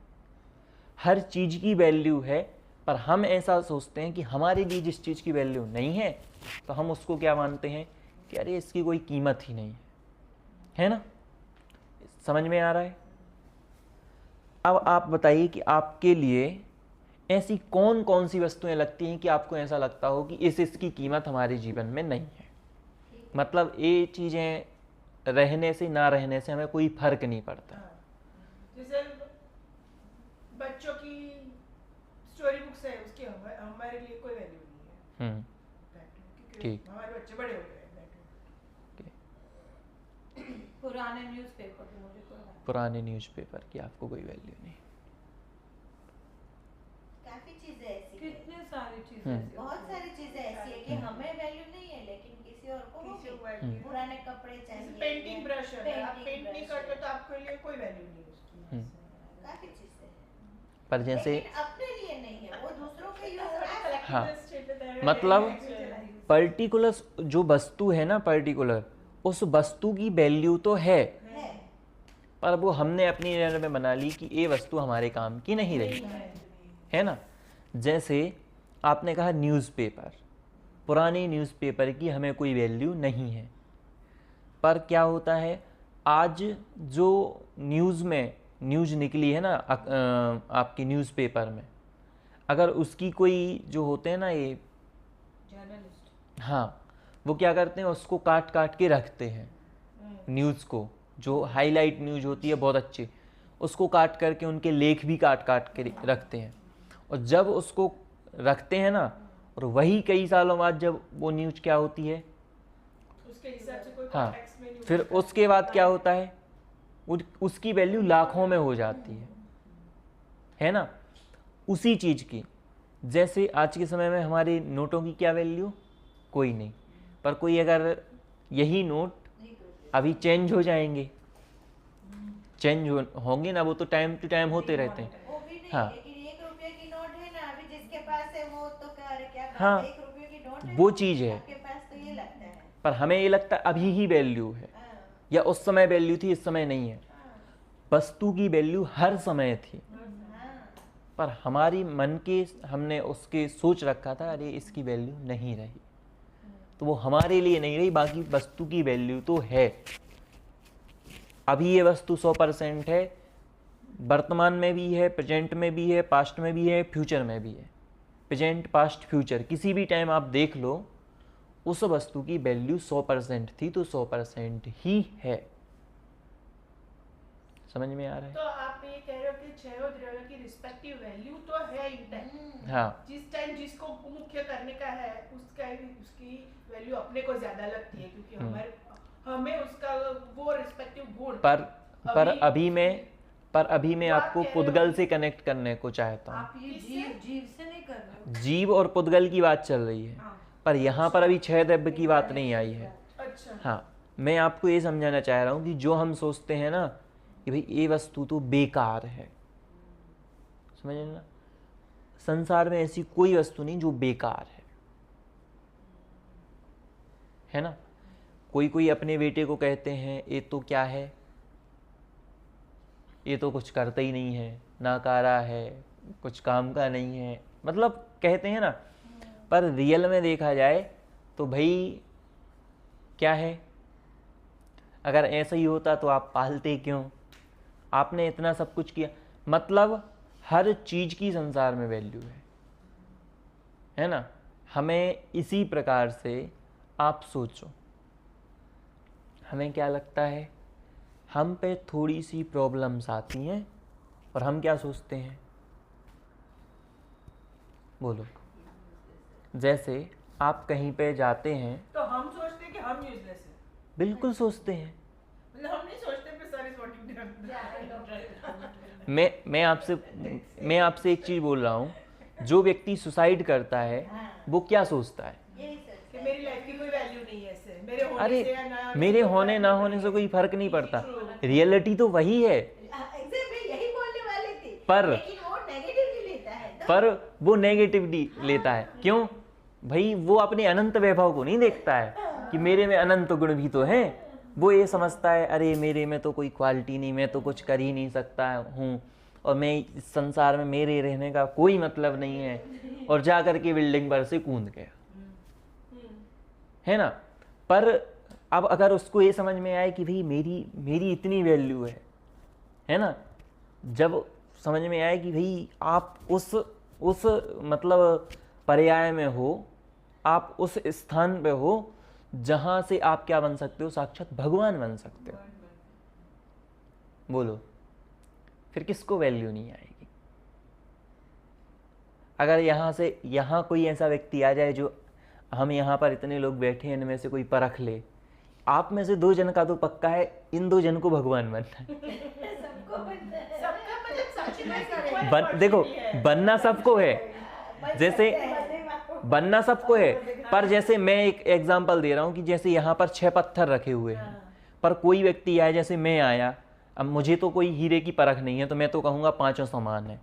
हर चीज की वैल्यू है। पर हम ऐसा सोचते हैं कि हमारे लिए जिस चीज की वैल्यू नहीं है तो हम उसको क्या मानते हैं कि अरे इसकी कोई कीमत ही नहीं है ना। समझ में आ रहा है? अब आप बताइए कि आपके लिए ऐसी कौन कौन सी वस्तुएं लगती हैं कि आपको ऐसा लगता हो कि इसकी कीमत हमारे जीवन में नहीं है। मतलब ये चीज़ें रहने से ना रहने से हमें कोई फर्क नहीं पड़ता। जैसे बच्चों की स्टोरी बुक्स है, उसकी हमारे लिए कोई वैल्यू नहीं है। ठीक, हमारे बच्चे बड़े हो गए। पुराने न्यूज़पेपर की मुझे कोई बात पुराने न्यूज़पेपर की आपको कोई वैल्यू नहीं। काफी चीजें ऐसी है, कितने सारी चीजें ऐसी बहुत सारी चीजें ऐसी है कि हमें वैल्यू नहीं है लेकिन किसी और को होगी। पुराने कपड़े चाहिए, पेंटिंग ब्रश है, आप पेंट नहीं brush करते है, तो आपके लिए कोई वैल्यू नहीं है उसकी। काफी चीजें हैं। पर जैसे लेकिन अपने लिए नहीं है, वो दूसरों के यूज कर सकते हाँ, मतलब पर्टिकुलर जो वस्तु है ना, पर्टिकुलर उस वस्तु की वैल्यू तो है, हैं। पर वो हमने अपनी नज़र में बना ली कि ये वस्तु हमारे काम की नहीं रही, है ना। जैसे आपने कहा न्यूज़पेपर, पुरानी न्यूज़पेपर की हमें कोई वैल्यू नहीं है। पर क्या होता है, आज जो न्यूज़ निकली है ना आपकी न्यूज़पेपर में, अगर उसकी कोई जो होते हैं ना ये जर्नलिस्ट, हाँ, वो क्या करते हैं, उसको काट काट के रखते हैं न्यूज़ को, जो हाईलाइट न्यूज़ होती है बहुत अच्छी, उसको काट करके उनके लेख भी काट काट के रखते हैं। और जब उसको रखते हैं ना, और वही कई सालों बाद जब वो न्यूज़ क्या होती है, उसके हिसाब से कोई हाँ, कॉन्टेक्स्ट में नहीं फिर होता। उसके बाद क्या होता है, उसकी वैल्यू लाखों में हो जाती है ना। उसी चीज़ की, जैसे आज के समय में हमारे नोटों की क्या वैल्यू, कोई नहीं। पर कोई अगर यही नोट अभी चेंज हो जाएंगे, होंगे ना, वो तो टाइम टू टाइम होते रहते हैं। वो भी नहीं, हाँ। लेकिन 1 रुपए की नोट है हाँ, 1 रुपये की नोट है, वो चीज़ है, आपके पास तो ये लगता है। पर हमें ये लगता है अभी ही वैल्यू है, या उस समय वैल्यू थी, इस समय नहीं है। वस्तु की वैल्यू हर समय थी, पर हमारी मन के हमने उसके सोच रखा था अरे इसकी वैल्यू नहीं रही, तो वो हमारे लिए नहीं रही, बाकी वस्तु की वैल्यू तो है। अभी ये वस्तु 100% है, वर्तमान में भी है, प्रेजेंट में भी है, पास्ट में भी है, फ्यूचर में भी है। प्रेजेंट, पास्ट, फ्यूचर किसी भी टाइम आप देख लो, उस वस्तु की वैल्यू 100% थी तो 100% ही है। समझ में आ रहा है? तो आप ये कह रहे हो कि छह द्रव्य की रिस्पेक्टिव वैल्यू तो है इंटैक्ट। हाँ, जिस टाइम जिसको मुख्य करने का है उसकी वैल्यू अपने को ज्यादा लगती है, क्योंकि हमें उसका वो रिस्पेक्टिव गुण पर अभी मैं आपको पुद्गल से कनेक्ट करने को चाहता हूँ। आप ये जीव से नहीं कर रहे हो। जीव और पुद्गल की बात चल रही है, पर यहाँ पर अभी 6 द्रव्य की बात नहीं आई है। अच्छा, हाँ, मैं आपको ये समझाना चाह रहा हूँ कि जो हम सोचते हैं ना कि भाई ये वस्तु तो बेकार है, समझ ना, संसार में ऐसी कोई वस्तु नहीं जो बेकार है ना। कोई अपने बेटे को कहते हैं ये तो क्या है, ये तो कुछ करता ही नहीं है, नाकारा है, कुछ काम का नहीं है, मतलब कहते हैं ना, पर रियल में देखा जाए तो भाई क्या है, अगर ऐसा ही होता तो आप पालते क्यों, आपने इतना सब कुछ किया। मतलब हर चीज की संसार में वैल्यू है ना। हमें इसी प्रकार से आप सोचो, हमें क्या लगता है, हम पे थोड़ी सी प्रॉब्लम्स आती हैं और हम क्या सोचते हैं, बोलो। जैसे आप कहीं पे जाते हैं तो हम सोचते हैं कि हम यूजलेस हैं। बिल्कुल सोचते हैं। मतलब हम नहीं सोचते कि सर इज व्हाट मैं आपसे एक चीज बोल रहा हूँ, जो व्यक्ति सुसाइड करता है वो क्या सोचता है कि मेरी लाइफ की कोई वैल्यू नहीं है, ऐसे मेरे होने अरे से या ना मेरे होने ना होने से कोई फर्क नहीं पड़ता, रियलिटी तो वही है। यही बोलने वाली थी, पर लेकिन वो नेगेटिवली लेता है तो पर वो नेगेटिवली लेता है, क्यों भाई, वो अपने अनंत वैभव को नहीं देखता है कि मेरे में अनंत गुण भी तो हैं। वो ये समझता है अरे मेरे में तो कोई क्वालिटी नहीं, मैं तो कुछ कर ही नहीं सकता हूँ, और मैं इस संसार में मेरे रहने का कोई मतलब नहीं है, और जा करके बिल्डिंग पर से कूद गया, है ना। पर अब अगर उसको ये समझ में आए कि भाई मेरी इतनी वैल्यू है ना, जब समझ में आए कि भाई आप उस मतलब पर्याय में हो, आप उस स्थान पे हो जहां से आप क्या बन सकते हो, साक्षात भगवान बन सकते हो, बोलो फिर किसको वैल्यू नहीं आएगी। अगर यहाँ कोई ऐसा व्यक्ति आ जाए, जो हम यहाँ पर इतने लोग बैठे हैं, इनमें से कोई परख ले, आप में से 2 जन का तो पक्का है, इन 2 जन को भगवान बनना है। देखो बनना सबको है, जैसे बनना सबको है, पर जैसे मैं एक एग्जांपल दे रहा हूँ कि जैसे यहाँ पर 6 पत्थर रखे हुए हैं, पर कोई व्यक्ति आया, जैसे मैं आया, अब मुझे तो कोई हीरे की परख नहीं है तो मैं तो कहूँगा 5 समान है।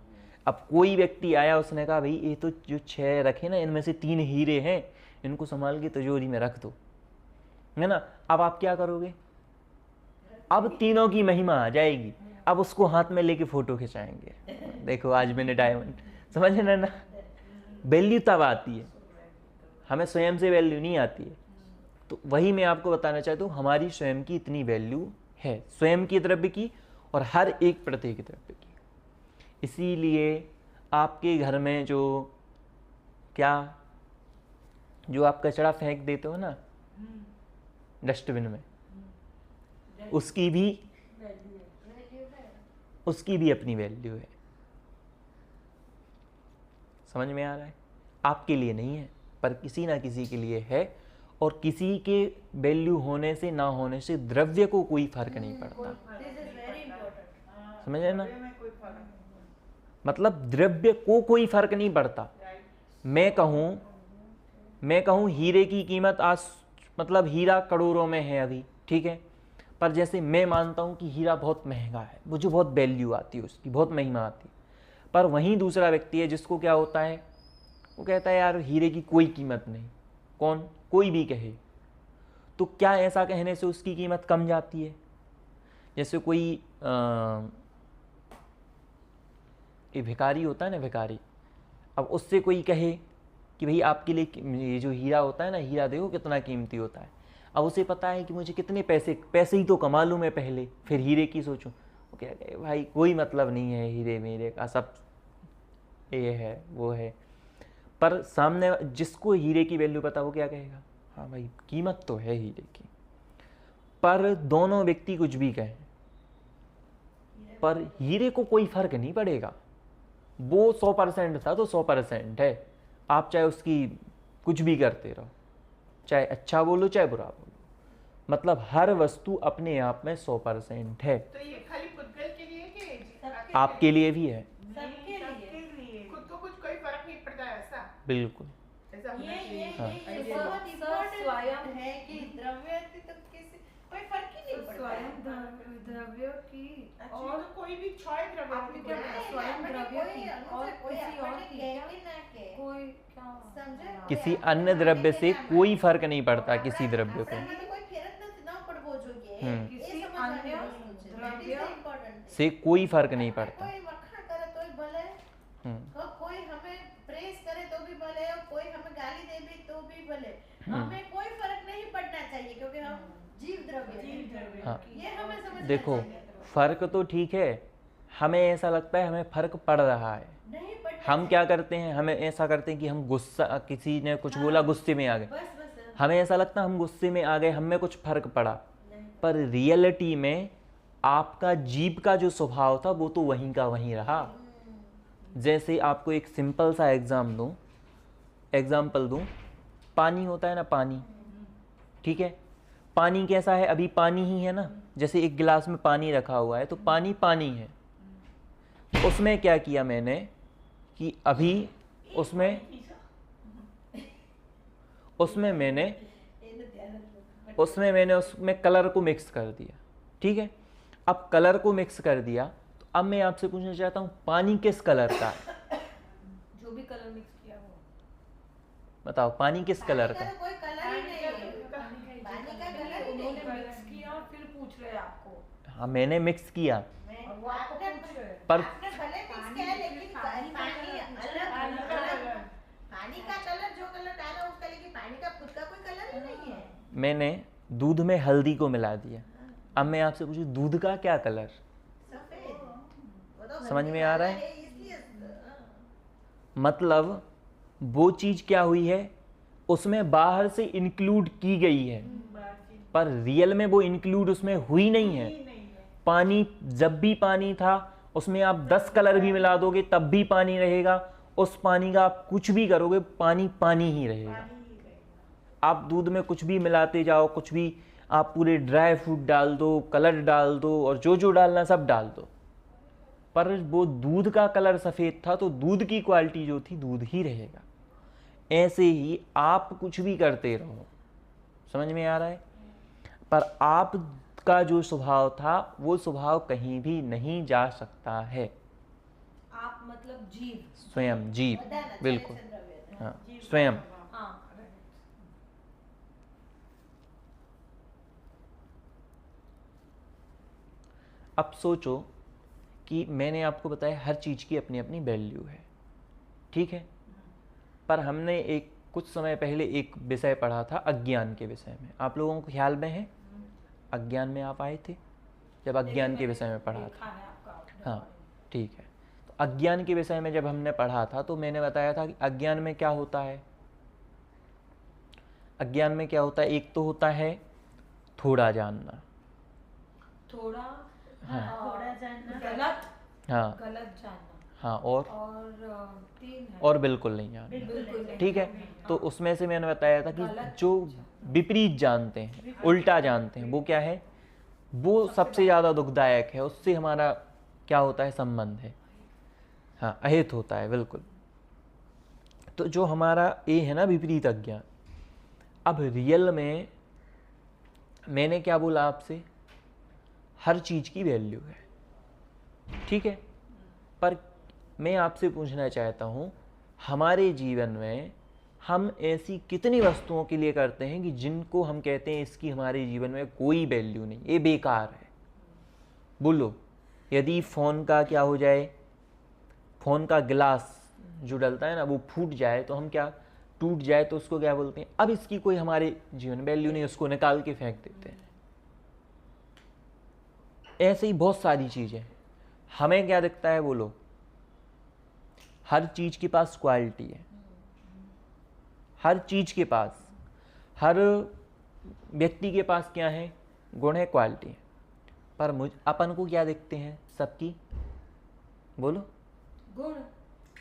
अब कोई व्यक्ति आया, उसने कहा भाई ये तो जो 6 रखे ना, इनमें से 3 हीरे हैं, इनको संभाल के तिजोरी में रख दो, है ना। अब आप क्या करोगे, अब तीनों की महिमा आ जाएगी, अब उसको हाथ में लेके फोटो खिंचाएंगे, देखो आज मैंने डायमंड, समझ ना। वैल्यू तब आती है, हमें स्वयं से वैल्यू नहीं आती है। तो वही मैं आपको बताना चाहता हूँ, हमारी स्वयं की इतनी वैल्यू है, स्वयं की द्रव्य की और हर एक प्रत्येक द्रव्य की। इसीलिए आपके घर में जो आप कचरा फेंक देते हो ना डस्टबिन में, उसकी भी अपनी वैल्यू है। समझ में आ रहा है? आपके लिए नहीं है, पर किसी ना किसी के लिए है, और किसी के वैल्यू होने से ना होने से द्रव्य को कोई फर्क नहीं पड़ता। समझ रहे ना, मतलब द्रव्य को कोई फर्क नहीं पड़ता। मैं कहूँ हीरे की कीमत आज, मतलब हीरा करोड़ों में है अभी, ठीक है, पर जैसे मैं मानता हूँ कि हीरा बहुत महंगा है, मुझे बहुत वैल्यू आती है उसकी, बहुत महिमा आती है, पर वहीं दूसरा व्यक्ति है जिसको क्या होता है, वो कहता है यार हीरे की कोई कीमत नहीं। कौन? कोई भी कहे। तो क्या ऐसा कहने से उसकी कीमत कम जाती है? जैसे कोई ये भिखारी होता है ना, भिखारी, अब उससे कोई कहे कि भाई आपके लिए ये जो हीरा होता है ना, हीरा देखो कितना कीमती होता है। अब उसे पता है कि मुझे कितने पैसे ही तो कमा लूँ मैं पहले, फिर हीरे की सोचूं। वो कह रहे भाई कोई मतलब नहीं है हीरे मेरे का, सब ये है वो है। पर सामने जिसको हीरे की वैल्यू पता, वो क्या कहेगा? हाँ भाई कीमत तो है हीरे की। पर दोनों व्यक्ति कुछ भी कहें, पर हीरे को कोई फर्क नहीं पड़ेगा। वो 100% था तो 100% है। आप चाहे उसकी कुछ भी करते रहो, चाहे अच्छा बोलो चाहे बुरा बोलो, मतलब हर वस्तु अपने आप में 100% है। तो ये खाली पुद्गल के लिए कि आपके लिए भी है, सबके लिए। खुद को कुछ कोई फर्क नहीं पड़ता है ऐसा? बिल्कुल। ऐसा होना चाहिए। बहुत इम्पोर्टेंट है कि द्रव्य तो किसी कोई फर्क ही नहीं पड़ता है। स्वयं द्रव्य की और तो कोई भी क्षय द्रव्य आपने क्या बोला है। स्वयं द्रव्य की और कोई किसी और अपने की कहे क्या? कि ना कहे, कोई क्या समझे? किसी अन्य द्रव्य से कोई फर्क नहीं पड़ता किसी द्रव्य को। कोई फेरत ना पड़बो જોઈએ। किसी अन्य द्रव्य से कोई फर्क नहीं पड़ता। कोई वखाण करे तोय भले, कोई हमें प्रेज करे तो भी भले, और कोई हमें गाली दे भी तो भी भले, हमें कोई फर्क नहीं पड़ना चाहिए क्योंकि हम जीव द्रव्य हैं। हाँ। ये हमें समझना देखो चाहिए। फर्क तो ठीक है, हमें ऐसा लगता है हमें फर्क पड़ रहा है। नहीं पड़ना हम क्या करते हैं, हमें ऐसा करते हैं कि हम गुस्सा, किसी ने कुछ बोला गुस्से में आ गए, बस हमें ऐसा लगता है हम गुस्से में आ गए, हमें कुछ फर्क पड़ा। पर रियलिटी में आपका जीव का जो स्वभाव था वो तो वहीं का वहीं रहा। जैसे आपको एक सिंपल सा एग्जाम्पल दूं, पानी होता है ना, पानी, ठीक है, पानी कैसा है? अभी पानी ही है ना। जैसे एक गिलास में पानी रखा हुआ है तो पानी पानी है। उसमें क्या किया मैंने कि अभी उसमें मैंने उसमें कलर को मिक्स कर दिया, ठीक है। अब कलर को मिक्स कर दिया तो अब मैं आपसे पूछना चाहता हूँ पानी किस कलर का है? जो भी कलर मिक्स किया हो, बताओ पानी किस कलर का? कोई कलर ही नहीं है। पानी का कलर उन्होंने मिक्स किया और फिर पूछ रहे हैं आपको। हाँ मैंने मिक्स किया, और वो आपको पूछ रहे हैं। पर आपने भले मिक्स किया लेकिन पानी अलग, पानी का कलर जो कलर डाला उसका, लेकिन पानी का खुद का कोई कलर ही नहीं है। मैंने दूध में हल्दी को मिला दिया। अब मैं आपसे पूछूं दूध का क्या कलर? सफेद। वो तो समझ में आ रहा है? इसलिए मतलब वो चीज क्या हुई है, उसमें बाहर से इंक्लूड की गई है, पर रियल में वो इंक्लूड उसमें हुई नहीं है। पानी जब भी पानी था, उसमें आप 10 कलर भी मिला दोगे तब भी पानी रहेगा। उस पानी का आप कुछ भी करोगे पानी पानी ही रहेगा। आप दूध में कुछ भी मिलाते जाओ, कुछ भी आप पूरे ड्राई फ्रूट डाल दो, कलर डाल दो और जो डालना सब डाल दो, पर वो दूध का कलर सफ़ेद था तो दूध की क्वालिटी जो थी दूध ही रहेगा। ऐसे ही आप कुछ भी करते रहो, समझ में आ रहा है, पर आपका जो स्वभाव था वो स्वभाव कहीं भी नहीं जा सकता है। आप मतलब जीव, स्वयं जीव, बिल्कुल, हाँ स्वयं। हाँ। अब सोचो कि मैंने आपको बताया हर चीज़ की अपनी अपनी वैल्यू है, ठीक है, पर हमने एक कुछ समय पहले एक विषय पढ़ा था अज्ञान के विषय में। आप लोगों को ख्याल में है? अज्ञान में आप आए थे जब अज्ञान के विषय में पढ़ा था? हाँ ठीक है। तो अज्ञान के विषय में जब हमने पढ़ा था तो मैंने बताया था कि अज्ञान में क्या होता है। अज्ञान में क्या होता है, एक तो होता है थोड़ा जानना, थोड़ा, थोड़ा जानना, गलत, हाँ गलत जानना, हाँ, और 3 है, और बिल्कुल नहीं जानना, बिल्कुल नहीं। ठीक है। तो उसमें से मैंने बताया था कि जो विपरीत जानते हैं, उल्टा जानते हैं, वो क्या है, वो सबसे ज़्यादा दुखदायक है। उससे हमारा क्या होता है, संबंध है, हाँ अहित होता है, बिल्कुल। तो जो हमारा ये है ना विपरीत अज्ञान, अब रियल में मैंने क्या बोला आपसे, हर चीज़ की वैल्यू है, ठीक है, पर मैं आपसे पूछना चाहता हूँ हमारे जीवन में हम ऐसी कितनी वस्तुओं के लिए करते हैं कि जिनको हम कहते हैं इसकी हमारे जीवन में कोई वैल्यू नहीं, ये बेकार है। बोलो, यदि फ़ोन का क्या हो जाए, फ़ोन का गिलास जो डलता है ना वो फूट जाए तो हम क्या, टूट जाए तो उसको क्या बोलते हैं, अब इसकी कोई हमारे जीवन में वैल्यू नहीं, उसको निकाल के फेंक देते हैं। ऐसे ही बहुत सारी चीज़ें हमें क्या दिखता है, बोलो, हर चीज़ के पास क्वालिटी है, हर चीज़ के पास, हर व्यक्ति के पास क्या है, गुण है, क्वालिटी है। पर अपन को क्या देखते हैं सबकी, बोलो,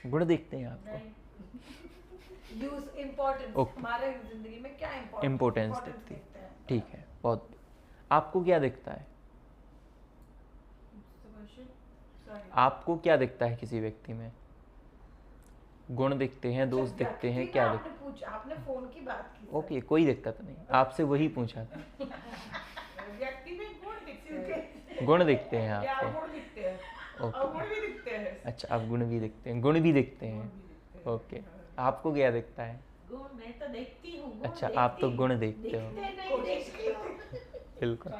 गुण देखते हैं आपको, यूज इम्पोर्टेंस, हमारे जिंदगी में क्या इम्पोर्टेंस दिखती है। ठीक है, बहुत। आपको क्या दिखता है, आपको क्या दिखता है किसी व्यक्ति में, गुण दिखते हैं, दोष दिखते हैं, क्या दिखते हैं? आपने फोन की बात की। ओके, कोई दिक्कत नहीं, आपसे वही पूछा था। व्यक्ति में गुण दिखते हैं, गुण दिखते हैं या आपको, गुण दिखते हैं, ओके। और गुण भी दिखते हैं। अच्छा, आप गुण भी दिखते हैं, गुण भी दिखते हैं, ओके। आपको क्या दिखता है? गुण मैं तो देखती हूँ। अच्छा, आप तो गुण देखते हो, नहीं देखती हूँ। बिल्कुल।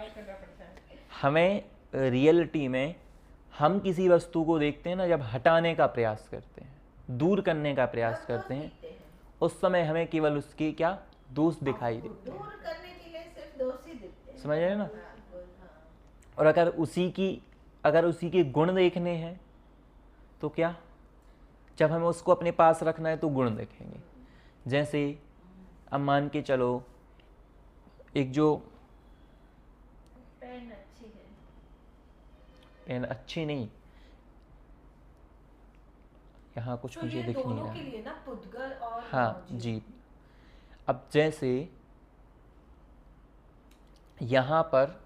हमें रियलिटी में हम किसी वस्तु को देखते हैं ना, जब हटाने का प्रयास करते हैं, दूर करने का प्रयास करते हैं, उस समय हमें केवल उसके क्या, दोष दिखाई देते हैं। दूर करने के लिए सिर्फ दोष ही दिखते हैं, समझ रहे हैं ना? हाँ। और अगर उसी के गुण देखने हैं तो क्या, जब हमें उसको अपने पास रखना है तो गुण देखेंगे। जैसे अब मान के चलो, एक जो पेन अच्छी है, पेन अच्छी नहीं, यहाँ कुछ मुझे दिख नहीं रहा के लिए ना, पुद्गल और हाँ जी। अब जैसे यहाँ पर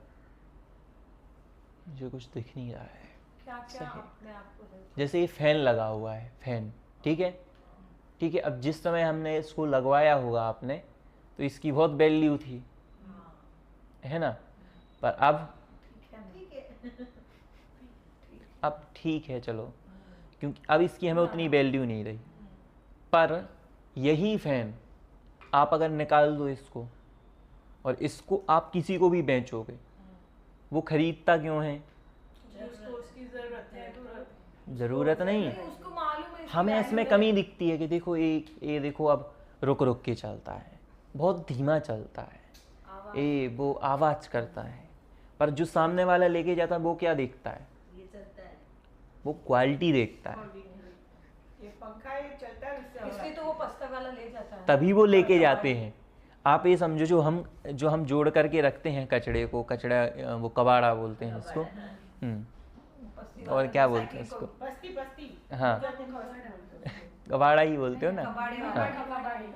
मुझे कुछ दिख नहीं रहा है, क्या अपने आप को जैसे ये फैन लगा हुआ है, फैन, ठीक है, ठीक है। अब जिस समय हमने इसको लगवाया होगा आपने, तो इसकी बहुत वैल्यू थी, है ना, पर अब ठीक है चलो, क्योंकि अब इसकी हमें उतनी वैल्यू नहीं रही। पर यही फैन आप अगर निकाल दो इसको, और इसको आप किसी को भी बेचोगे, वो खरीदता क्यों है? ज़रूरत नहीं, उसको मालूम है, हमें इसमें कमी दिखती है कि देखो ये देखो अब रुक रुक के चलता है, बहुत धीमा चलता है, ये वो आवाज़ करता है। पर जो सामने वाला लेके जाता है वो क्या देखता है? ये चलता है, वो क्वालिटी देखता है, ये पंखा ये चलता है, इसलिए तो वो पस्ता वाला ले जाता है, तभी वो लेके जाते हैं। आप ये समझो, जो हम जोड़ करके रखते हैं कचड़े को, कचड़ा वो कबाड़ा बोलते हैं इसको, और क्या बोलते हैं इसको? बस्ती हाँ, कबाड़ा ही बोलते हो ना?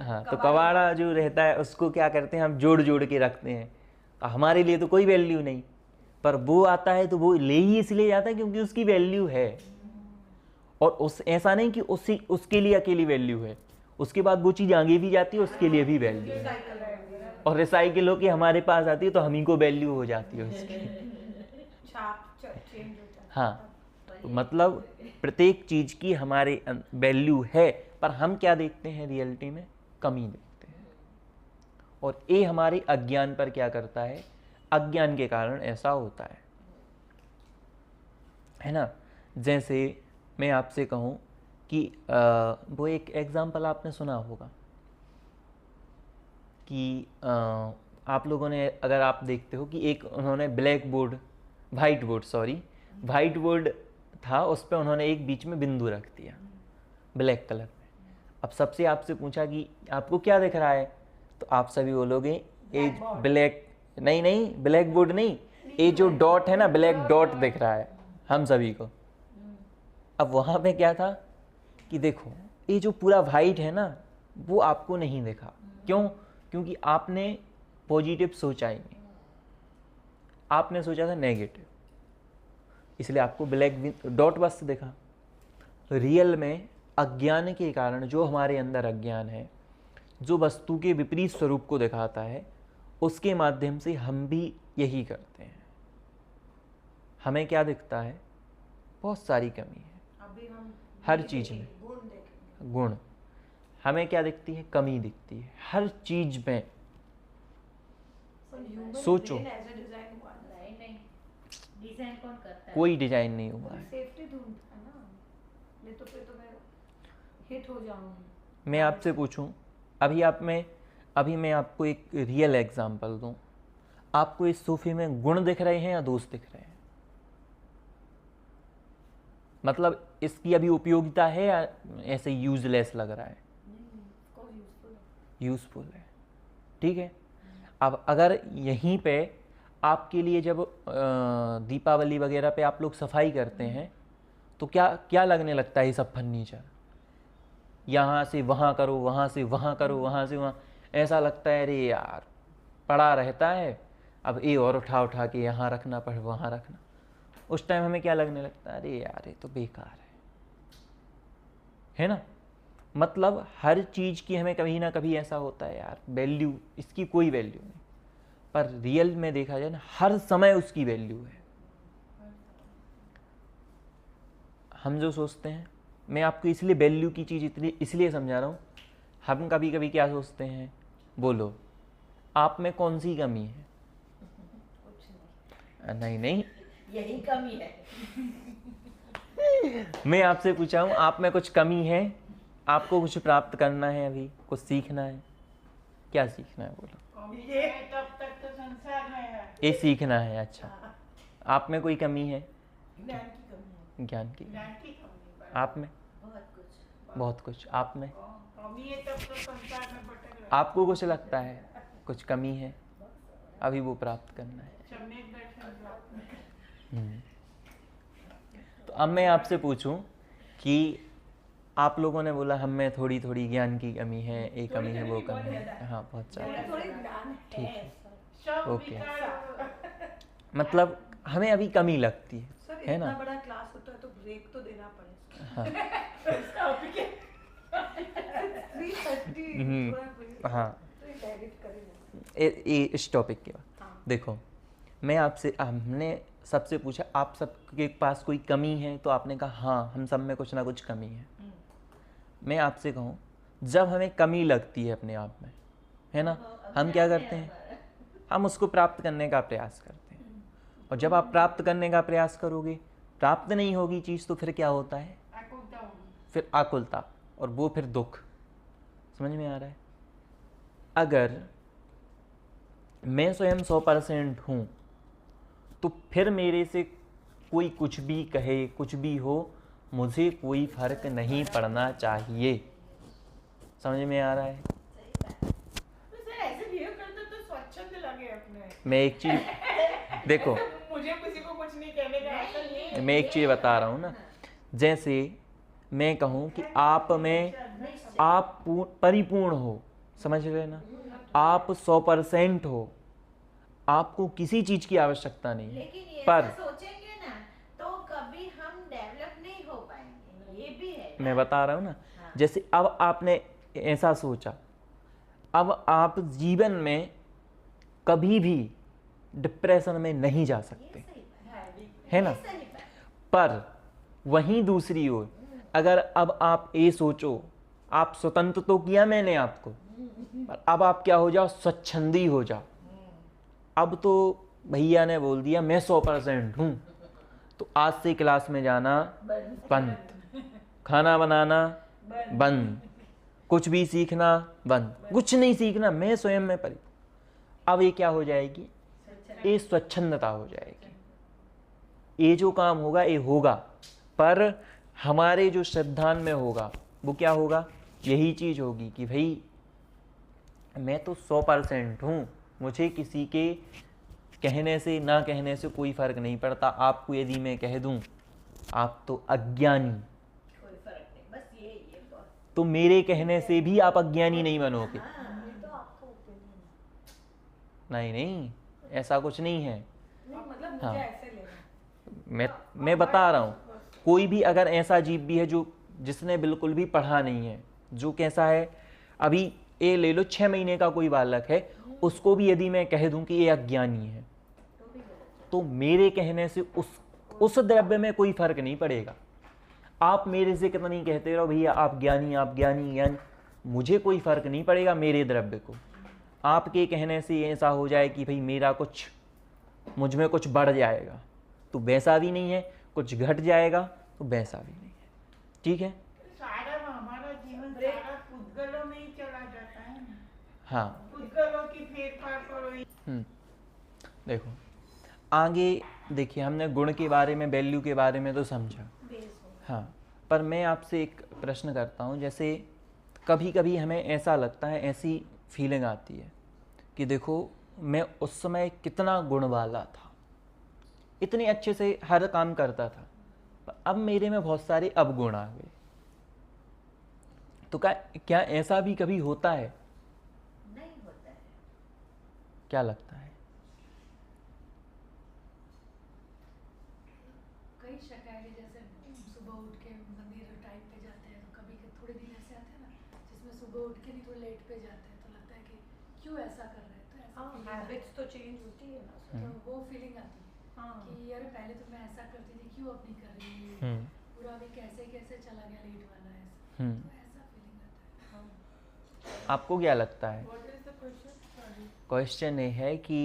हाँ, तो कबाड़ा जो रहता है उसको क्या करते हैं, हम जोड़ जोड़ के रखते हैं। हमारे लिए तो कोई वैल्यू नहीं, पर वो आता है तो वो ले ही इसलिए जाता है क्योंकि उसकी वैल्यू है। और ऐसा नहीं कि उसके लिए अकेली वैल्यू है, उसके बाद वो चीज़ आगे भी जाती है, उसके लिए भी वैल्यू है, और रिसाइकिल होके हमारे पास आती है तो हम ही को वैल्यू हो जाती है उसकी। हाँ, तो मतलब प्रत्येक चीज़ की हमारे वैल्यू है, पर हम क्या देखते हैं रियलिटी में? कमी देखते हैं। और ये हमारे अज्ञान पर क्या करता है? अज्ञान के कारण ऐसा होता है ना? जैसे मैं आपसे कहूँ कि वो एक एग्जाम्पल आपने सुना होगा कि आप लोगों ने, अगर आप देखते हो कि एक उन्होंने वाइट बोर्ड था, उस पर उन्होंने एक बीच में बिंदु रख दिया ब्लैक कलर में। अब सबसे आपसे पूछा कि आपको क्या दिख रहा है, तो आप सभी बोलोगे ये ब्लैक बोर्ड नहीं, ये जो डॉट है ना, ब्लैक डॉट दिख रहा है हम सभी को। अब वहाँ पे क्या था कि देखो ये जो पूरा वाइट है ना, वो आपको नहीं दिखा। क्यों? क्योंकि आपने पॉजिटिव सोचा ही नहीं, आपने सोचा था नेगेटिव, इसलिए आपको ब्लैक डॉट बस दिखा। रियल में अज्ञान के कारण, जो हमारे अंदर अज्ञान है, जो वस्तु के विपरीत स्वरूप को दिखाता है, उसके माध्यम से हम भी यही करते हैं। हमें क्या दिखता है? बहुत सारी कमी है अभी हम हर चीज़ में, गुण। हमें क्या दिखती है? कमी दिखती है हर चीज में। सोचो, डिजाइन कौन करता है? कोई डिजाइन नहीं हुआ है। सेफ्टी ढूंढता है ना, नहीं तो फिर तो मैं हिट हो जाऊंगी। मैं आपसे पूछूं, अभी मैं आपको एक रियल एग्जांपल दूं, आपको इस सोफे में गुण दिख रहे हैं या दोष दिख रहे हैं? मतलब इसकी अभी उपयोगिता है या ऐसे यूजलेस लग रहा है? यूजफुल है, ठीक है। अब अगर यहीं पे आपके लिए जब दीपावली वगैरह पे आप लोग सफाई करते हैं तो क्या क्या लगने लगता है? ये सब फर्नीचर यहाँ से वहाँ करो, वहाँ से वहाँ करो, वहाँ से वहाँ, ऐसा लगता है अरे यार पड़ा रहता है, अब ये और उठा के यहाँ रखना पड़, वहाँ रखना। उस टाइम हमें क्या लगने लगता है? अरे यार ये तो बेकार है ना। मतलब हर चीज़ की हमें कभी ना कभी ऐसा होता है यार वैल्यू, इसकी कोई वैल्यू नहीं, पर रियल में देखा जाए ना हर समय उसकी वैल्यू है। हम जो सोचते हैं, मैं आपको इसलिए वैल्यू की चीज़ इसलिए समझा रहा हूँ, हम कभी कभी क्या सोचते हैं, बोलो आप में कौन सी कमी है? नहीं यही कमी है। मैं आपसे पूछा हूँ आप में कुछ कमी है, आपको कुछ प्राप्त करना है, अभी कुछ सीखना है, क्या सीखना है बोलो? ये तब तक तो संसार में है, ये सीखना है। अच्छा, आप में कोई कमी है? ज्ञान की कमी है। ज्ञान की? ज्ञान की कमी है। आप में? बहुत कुछ। आप में? कमी है तब तो संसार में भटक रहा है। आपको कुछ लगता है कुछ कमी है, अभी वो प्राप्त करना है। सम्यक दर्शन प्राप्त तो अब मैं आपसे पूछूं कि आप लोगों ने बोला हम में थोड़ी थोड़ी ज्ञान की कमी है, एक कमी है, वो कमी है, हाँ बहुत ज़्यादा, ठीक है, ओके। मतलब हमें अभी कमी लगती है ना। बड़ा क्लास होता है तो ब्रेक तो देना पड़ेगा। हाँ, इस टॉपिक के बाद देखो, मैं आपसे, हमने सबसे पूछा आप सबके पास कोई कमी है, तो आपने कहा हाँ हम सब में कुछ ना कुछ कमी है। मैं आपसे कहूँ, जब हमें कमी लगती है अपने आप में, है ना, हम क्या करते हैं? हम उसको प्राप्त करने का प्रयास करते हैं, और जब आप प्राप्त करने का प्रयास करोगे, प्राप्त नहीं होगी चीज़, तो फिर क्या होता है? फिर आकुलता, और वो फिर दुख। समझ में आ रहा है? अगर मैं स्वयं 100% हूँ, तो फिर मेरे से कोई कुछ भी कहे, कुछ भी हो, मुझे कोई फर्क नहीं पड़ना चाहिए। समझ में आ रहा है? ऐसे बिहेव करते तो स्वच्छंद लगे अपने। मैं एक चीज देखो, मुझे किसी को कुछ नहीं कहने का अक्ल नहीं है। मैं एक चीज बता रहा हूँ ना, जैसे मैं कहूँ कि आप में आप परिपूर्ण हो, समझ रहे ना, आप 100% हो, आपको किसी चीज की आवश्यकता नहीं है, पर सोचेंगे ना तो कभी हम डेवलप नहीं हो पाएंगे, ये भी है। मैं बता रहा हूँ ना, जैसे अब आपने ऐसा सोचा, अब आप जीवन में कभी भी डिप्रेशन में नहीं जा सकते, है ना। पर वहीं दूसरी ओर अगर अब आप ये सोचो, आप स्वतंत्र तो किया मैंने आपको, पर अब आप क्या हो जाओ? स्वच्छंदी हो जाओ। अब तो भैया ने बोल दिया मैं 100% हूँ, तो आज से क्लास में जाना बंद, खाना बनाना बंद, कुछ भी सीखना बंद, कुछ नहीं सीखना, मैं स्वयं में परी। अब ये क्या हो जाएगी? ये स्वच्छंदता हो जाएगी। ये जो काम होगा ये होगा, पर हमारे जो श्रद्धान में होगा वो क्या होगा? यही चीज़ होगी कि भाई मैं तो 100% हूँ, मुझे किसी के कहने से ना कहने से कोई फर्क नहीं पड़ता। आपको यदि मैं कह दूं आप तो अज्ञानी, कोई फर्क नहीं, बस ये तो मेरे कहने से भी आप अज्ञानी नहीं बनोगे। नहीं, ऐसा कुछ नहीं है। मतलब हाँ, मुझे ऐसे लेना। मैं बता रहा हूँ, कोई भी अगर ऐसा जीव भी है जो जिसने बिल्कुल भी पढ़ा नहीं है, जो कैसा है, अभी ये ले लो 6 महीने का कोई बालक है, उसको भी यदि मैं कह दूं कि ये अज्ञानी है, तो मेरे कहने से उस द्रव्य में कोई फर्क नहीं पड़ेगा। आप मेरे से कितना नहीं कहते रहो भैया आप ज्ञानी, आप ज्ञानी, ज्ञानी, मुझे कोई फ़र्क नहीं पड़ेगा मेरे द्रव्य को। आपके कहने से ऐसा हो जाए कि भाई मेरा कुछ, मुझ में कुछ बढ़ जाएगा, तो वैसा भी नहीं है, कुछ घट जाएगा तो वैसा भी नहीं है। ठीक है, सारा हमारा जीवन सारा पुद्गलों में ही चला जाता है ना। हाँ, पुद्गलों की फेरफार करो। देखो आगे देखिए, हमने गुण के बारे में, वैल्यू के बारे में तो समझा, हाँ, पर मैं आपसे एक प्रश्न करता हूँ। जैसे कभी कभी हमें ऐसा लगता है, ऐसी फीलिंग आती है कि देखो मैं उस समय कितना गुण वाला था, इतने अच्छे से हर काम करता था, पर अब मेरे में बहुत सारे अवगुण आ गए। तो क्या ऐसा भी कभी होता है? नहीं होता है। क्या लगता है? कई शिकायतें, जैसे सुबह उठ के मंदिर टाइम पे जाते हैं, तो कभी थोड़े दिन ऐसे आते हैं ना जिसमें सुबह उठ के नहीं थोड़ा लेट पे जाते हैं, तो लगता है कि क्यों ऐसा कर रहे हैं। तो ऐसा हैबिट्स तो चेंज होती है ना, तो वो फीलिंग आती है कि यार पहले तो मैं ऐसा करती थी, क्यों अब नहीं कर रही, पूरा अभी कैसे कैसे चला गया लेट वाला ऐसा, तो ऐसा फीलिंग आता है। आपको क्या लगता है? क्वेश्चन ये है कि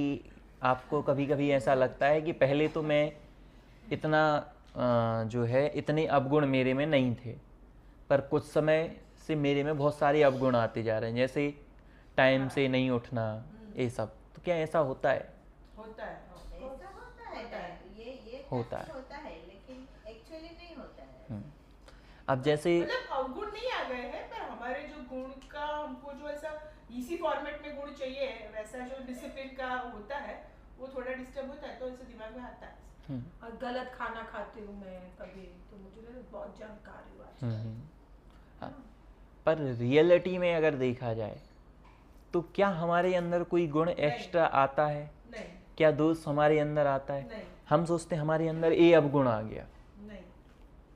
आपको कभी कभी ऐसा लगता है कि पहले तो मैं इतना जो है इतने अवगुण मेरे में नहीं थे, पर कुछ समय से मेरे में बहुत सारे अवगुण आते जा रहे हैं, जैसे टाइम से नहीं उठना, ये सब। तो क्या ऐसा होता है? होता है, ऐसा होता है, ये होता है, होता है, लेकिन एक्चुअली नहीं होता है। अब जैसे मतलब अवगुण नहीं आ गए हैं, पर हमारे जो गुण का, हमको जो ऐसा इसी फॉर्मेट में गुण चाहिए, वैसा जो डिसिप्लिन का होता है वो थोड़ा डिस्टर्ब होता है, तो ऐसे दिमाग में आता है। और गलत खाना खाती हूँ मैं कभी, तो मुझे बहुत जानकारी हुआ। पर रियलिटी में अगर देखा जाए तो क्या हमारे अंदर कोई गुण एक्स्ट्रा आता है? नहीं। क्या दोष हमारे अंदर आता है? नहीं। हम सोचते हैं हमारे अंदर ये अवगुण आ गया, नहीं।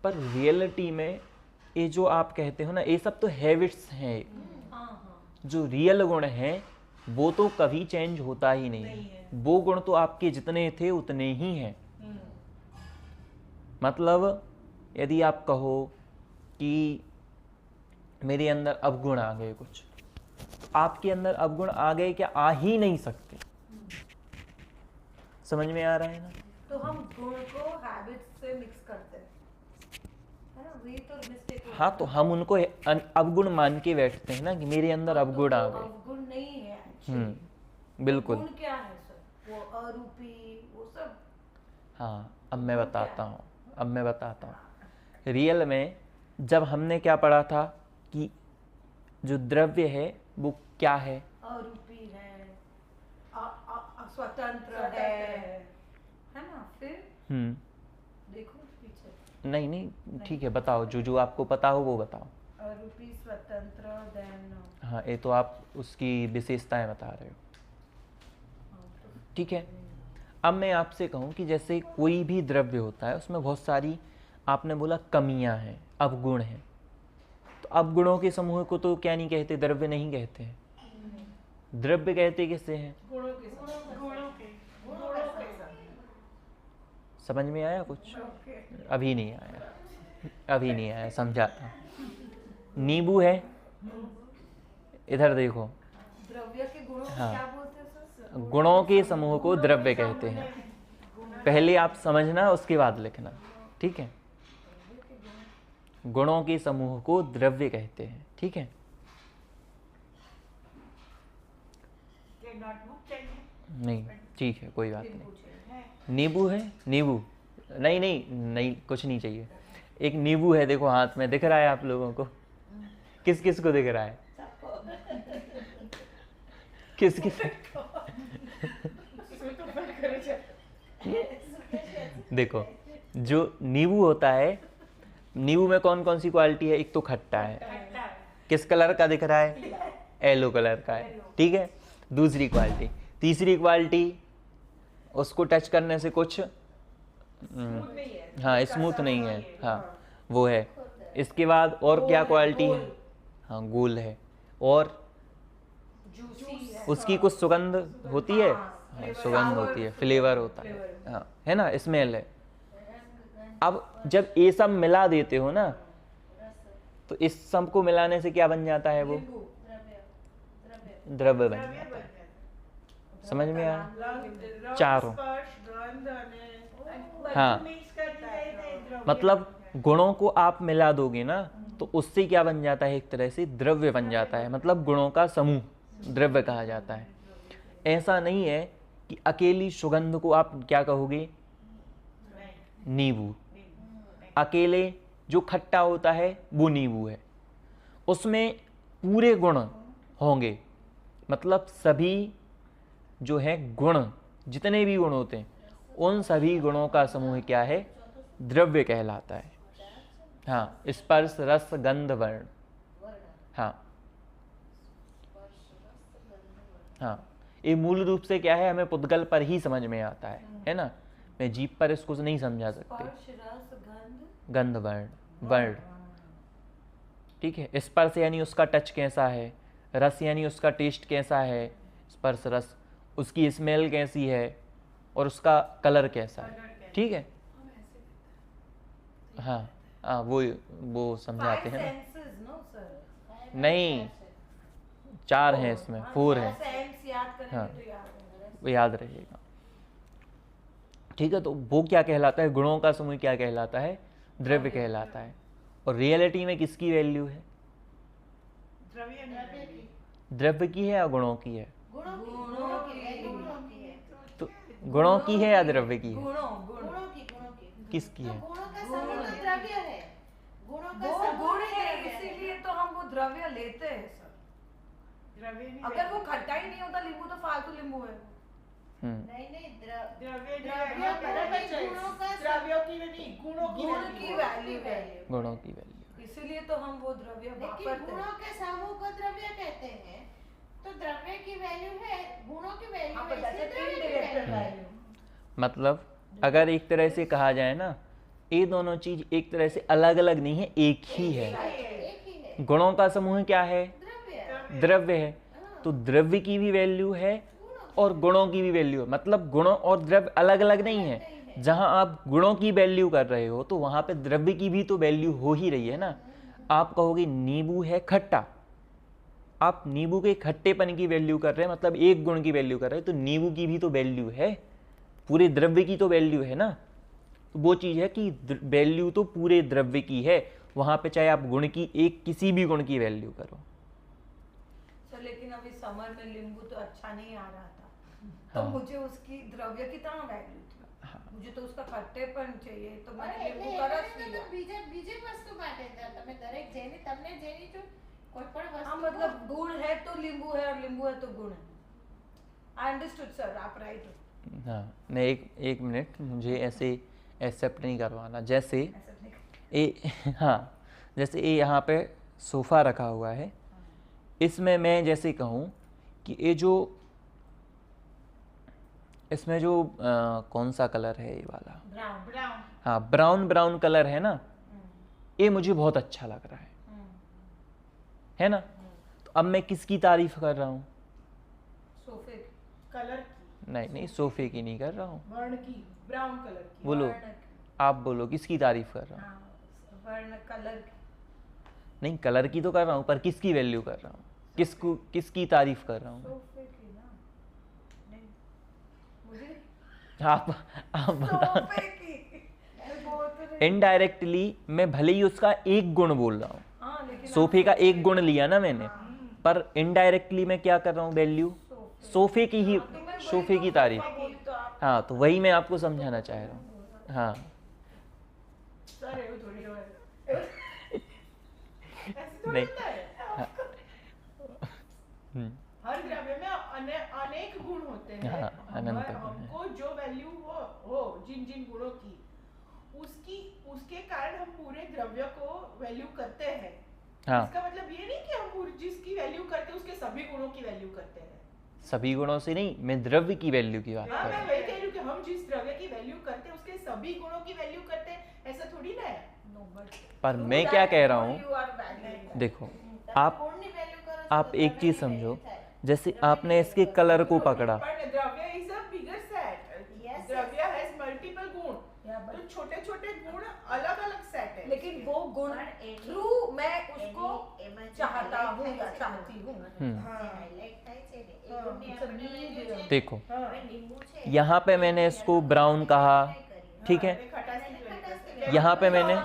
पर रियलिटी में ये जो आप कहते हो ना, ये सब तो हैबिट्स हैं। जो रियल गुण हैं वो तो कभी चेंज होता ही नहीं है। वो गुण तो आपके जितने थे उतने ही हैं। मतलब यदि आप कहो कि मेरे अंदर अवगुण आ गए कुछ, तो आपके अंदर अवगुण आ गए क्या? आ ही नहीं सकते। समझ में आ रहा है ना? तो हम गुण को हैबिट्स से मिक्स करते हैं, है ना, वही तो मिस्टेक। हाँ, तो हम उनको अवगुण मान के बैठते हैं ना कि मेरे अंदर अवगुण आ गए। अवगुण नहीं है, बिल्कुल। गुण क्या है सर? वो अरूपी, वो सब। हाँ, अब मैं बताता हूँ। रियल में जब हमने क्या पढ़ा था कि जो द्रव्य है वो क्या है? अरूपी है, स्वतंत्र है ना। फिर देखो पीछे। नहीं, ठीक है, बताओ, जो आपको पता हो वो बताओ। अरूपी, स्वतंत्र, देन। हाँ, ये तो आप उसकी विशेषताएं बता रहे हो। ठीक है, अब मैं आपसे कहूँ कि जैसे कोई भी द्रव्य होता है उसमें बहुत सारी, आपने बोला कमियां हैं, अवगुण हैं, तो अवगुणों के समूह को तो क्या नहीं कहते? द्रव्य नहीं कहते हैं। द्रव्य कहते किससे हैं? गुणों के। समझ में आया कुछ? अभी नहीं आया, समझाता हूं। नींबू है, इधर देखो। द्रव्य के गुणों को क्या बोलते हैं सर? गुणों के समूह को द्रव्य कहते हैं। पहले आप समझना, उसके बाद लिखना, ठीक है? गुणों के समूह को द्रव्य कहते हैं, ठीक है? नहीं, ठीक है, कोई बात नहीं। नींबू है, नींबू नहीं, कुछ नहीं चाहिए। एक नींबू है, देखो हाथ में, दिख रहा है आप लोगों को? किस किस को दिख रहा है? किस देखो, जो नींबू होता है, नींबू में कौन कौन सी क्वालिटी है? एक तो खट्टा है, किस कलर का दिख रहा है? येलो कलर का है, ठीक है? दूसरी क्वालिटी, तीसरी क्वालिटी, उसको टच करने से कुछ हाँ, स्मूथ नहीं है, हाँ, वो है। इसके बाद और क्या क्वालिटी है? हाँ, गोल है। और उसकी कुछ सुगंध होती है, हाँ, सुगंध होती है, फ्लेवर होता है, हाँ, है ना, स्मेल है। अब जब ये सब मिला देते हो ना, तो इस सब को मिलाने से क्या बन जाता है? वो द्रव्य बन जाता है। समझ में आया? चारों। हाँ, मतलब गुणों को आप मिला दोगे ना तो उससे क्या बन जाता है? एक तरह से द्रव्य बन जाता है, मतलब गुणों का समूह द्रव्य कहा जाता है। ऐसा नहीं है कि अकेली सुगंध को आप क्या कहोगे? नींबू। अकेले जो खट्टा होता है वो नींबू है, उसमें पूरे गुण होंगे, मतलब सभी जो है गुण, जितने भी गुण होते हैं उन सभी गुणों का समूह क्या है? द्रव्य कहलाता है। हाँ, स्पर्श रस गंध वर्ण। हाँ हाँ, ये मूल रूप से क्या है, हमें पुद्गल पर ही समझ में आता है ना? मैं जीभ पर इसको नहीं समझा सकते। गंध वर्ण, वर्ण, ठीक है। स्पर्श यानी उसका टच कैसा है, रस यानी उसका टेस्ट कैसा है, स्पर्श रस, उसकी स्मेल कैसी है और उसका कलर कैसा है, ठीक है। हाँ हाँ, वो समझाते हैं ना। नहीं, 4 हैं इसमें, 4 है। हाँ, वो याद रहेगा, ठीक है। तो वो क्या कहलाता है? गुणों का समूह क्या कहलाता है? द्रव्य कहलाता है। और रियलिटी में किसकी वैल्यू है? द्रव्य की है या गुणों की है? तो गुणों की है या द्रव्य की है? किसकी है? इसीलिए तो हम वो द्रव्य लेते हैं सर। अगर वो खट्टा ही नहीं होता नींबू तो फालतू नींबू है। नहीं, गुणों की वैल्यू, इसीलिए तो हम वो द्रव्य वापरते हैं। गुणों के समूह को द्रव्य कहते हैं, तो द्रव्य की वैल्यू है, गुणों की वैल्यू। मतलब अगर एक तरह से कहा जाए ना, ये दोनों चीज एक तरह से अलग अलग नहीं है, एक ही है। गुणों का समूह क्या है? द्रव्य है। तो द्रव्य की भी वैल्यू है और गुणों की भी वैल्यू है, मतलब गुणों और द्रव्य अलग अलग नहीं है। जहां आप गुणों की वैल्यू कर रहे हो तो वहां पे द्रव्य की भी तो वैल्यू हो ही रही है ना। आप कहोगे नींबू है खट्टा, आप नींबू के खट्टेपन की वैल्यू कर रहे हैं, मतलब एक गुण की वैल्यू कर रहे हैं, तो नींबू की भी तो वैल्यू है, पूरे द्रव्य की तो वैल्यू है ना। तो वो चीज है कि वैल्यू तो पूरे द्रव्य की है, वहां पे चाहे आप गुण की एक किसी भी गुण की वैल्यू करो। लेकिन अभी समर में नींबू तो अच्छा नहीं आ रहा था, हाँ। तो मुझे उसकी द्रव्य की तरह वैल्यू थी। हाँ। मुझे तो उसका खट्टेपन चाहिए, तो मैंने नींबू का रस लिया। बीजे वस्तु માટે તમે દરેક જેની તમને જેની જો કોઈ પણ વસ્તુ, हाँ, मतलब गुण है तो नींबू है और नींबू है तो गुण है। आई अंडरस्टूड सर, आप राइट हो। हाँ, मैं एक मिनट, मुझे ऐसे एक्सेप्ट नहीं करवाना। जैसे हाँ, जैसे ये यहाँ पे सोफ़ा रखा हुआ है, इसमें मैं जैसे कहूँ कि ये जो इसमें जो कौन सा कलर है ये वाला, ब्राउन, हाँ ब्राउन कलर है ना, ये मुझे बहुत अच्छा लग रहा है ना। तो अब मैं किसकी तारीफ कर रहा हूँ? सोफे कलर की। नहीं, सोफे की नहीं कर रहा हूँ, वर्ण की, ब्राउन कलर की। बोलो, आप बोलो किसकी तारीफ कर रहा हूँ? वर्ण कलर की नहीं, कलर की तो कर रहा हूँ, पर किसकी वैल्यू कर रहा हूँ? किसकी तारीफ कर रहा हूँ? सोफे की ना, नहीं मुझे आप बता। सोफे की इनडायरेक्टली मैं भले ही उसका एक गुण बोल रहा हूँ, हाँ, लेकिन सोफे का एक गुण लिया ना मैंने, पर इनडायरेक्टली मैं क्या कर रहा हूँ? वैल्यू सोफे की ही, सोफे की तारीफ। हाँ, तो वही मैं आपको समझाना चाह रहा हूँ। हाँ नहीं, हर द्रव्य में अनेक गुण होते हैं। हाँ, अनंत गुण है। हमको जो वैल्यू हो जिन गुणों की, उसके कारण हम पूरे द्रव्य को वैल्यू करते हैं। हाँ, इसका मतलब ये नहीं कि हम जिसकी वैल्यू करते हैं उसके सभी गुणों की वैल्यू करते हैं। सभी गुणों से नहीं, मैं द्रव्य की वैल्यू की बात कर रहा मैं हूँ। वही कह रही हूँ कि हम जिस द्रव्य की वैल्यू करते हैं उसके सभी गुणों की वैल्यू करते हैं, ऐसा थोड़ी ना है। पर मैं क्या कह रहा हूँ, देखो आप एक चीज समझो, जैसे आपने इसके कलर को पकड़ा, द्रव्य इज अ बिगर सेट, द्रव्य हैज मल्टीपल गुण, तो छोटे-छोटे गुण अलग-अलग सेट है। लेकिन वो गुण थ्रू मैं उस चाहूँ या चाहती हूँ। देखो यहाँ पे मैंने इसको ब्राउन कहा, ठीक है, यहाँ पे मैंने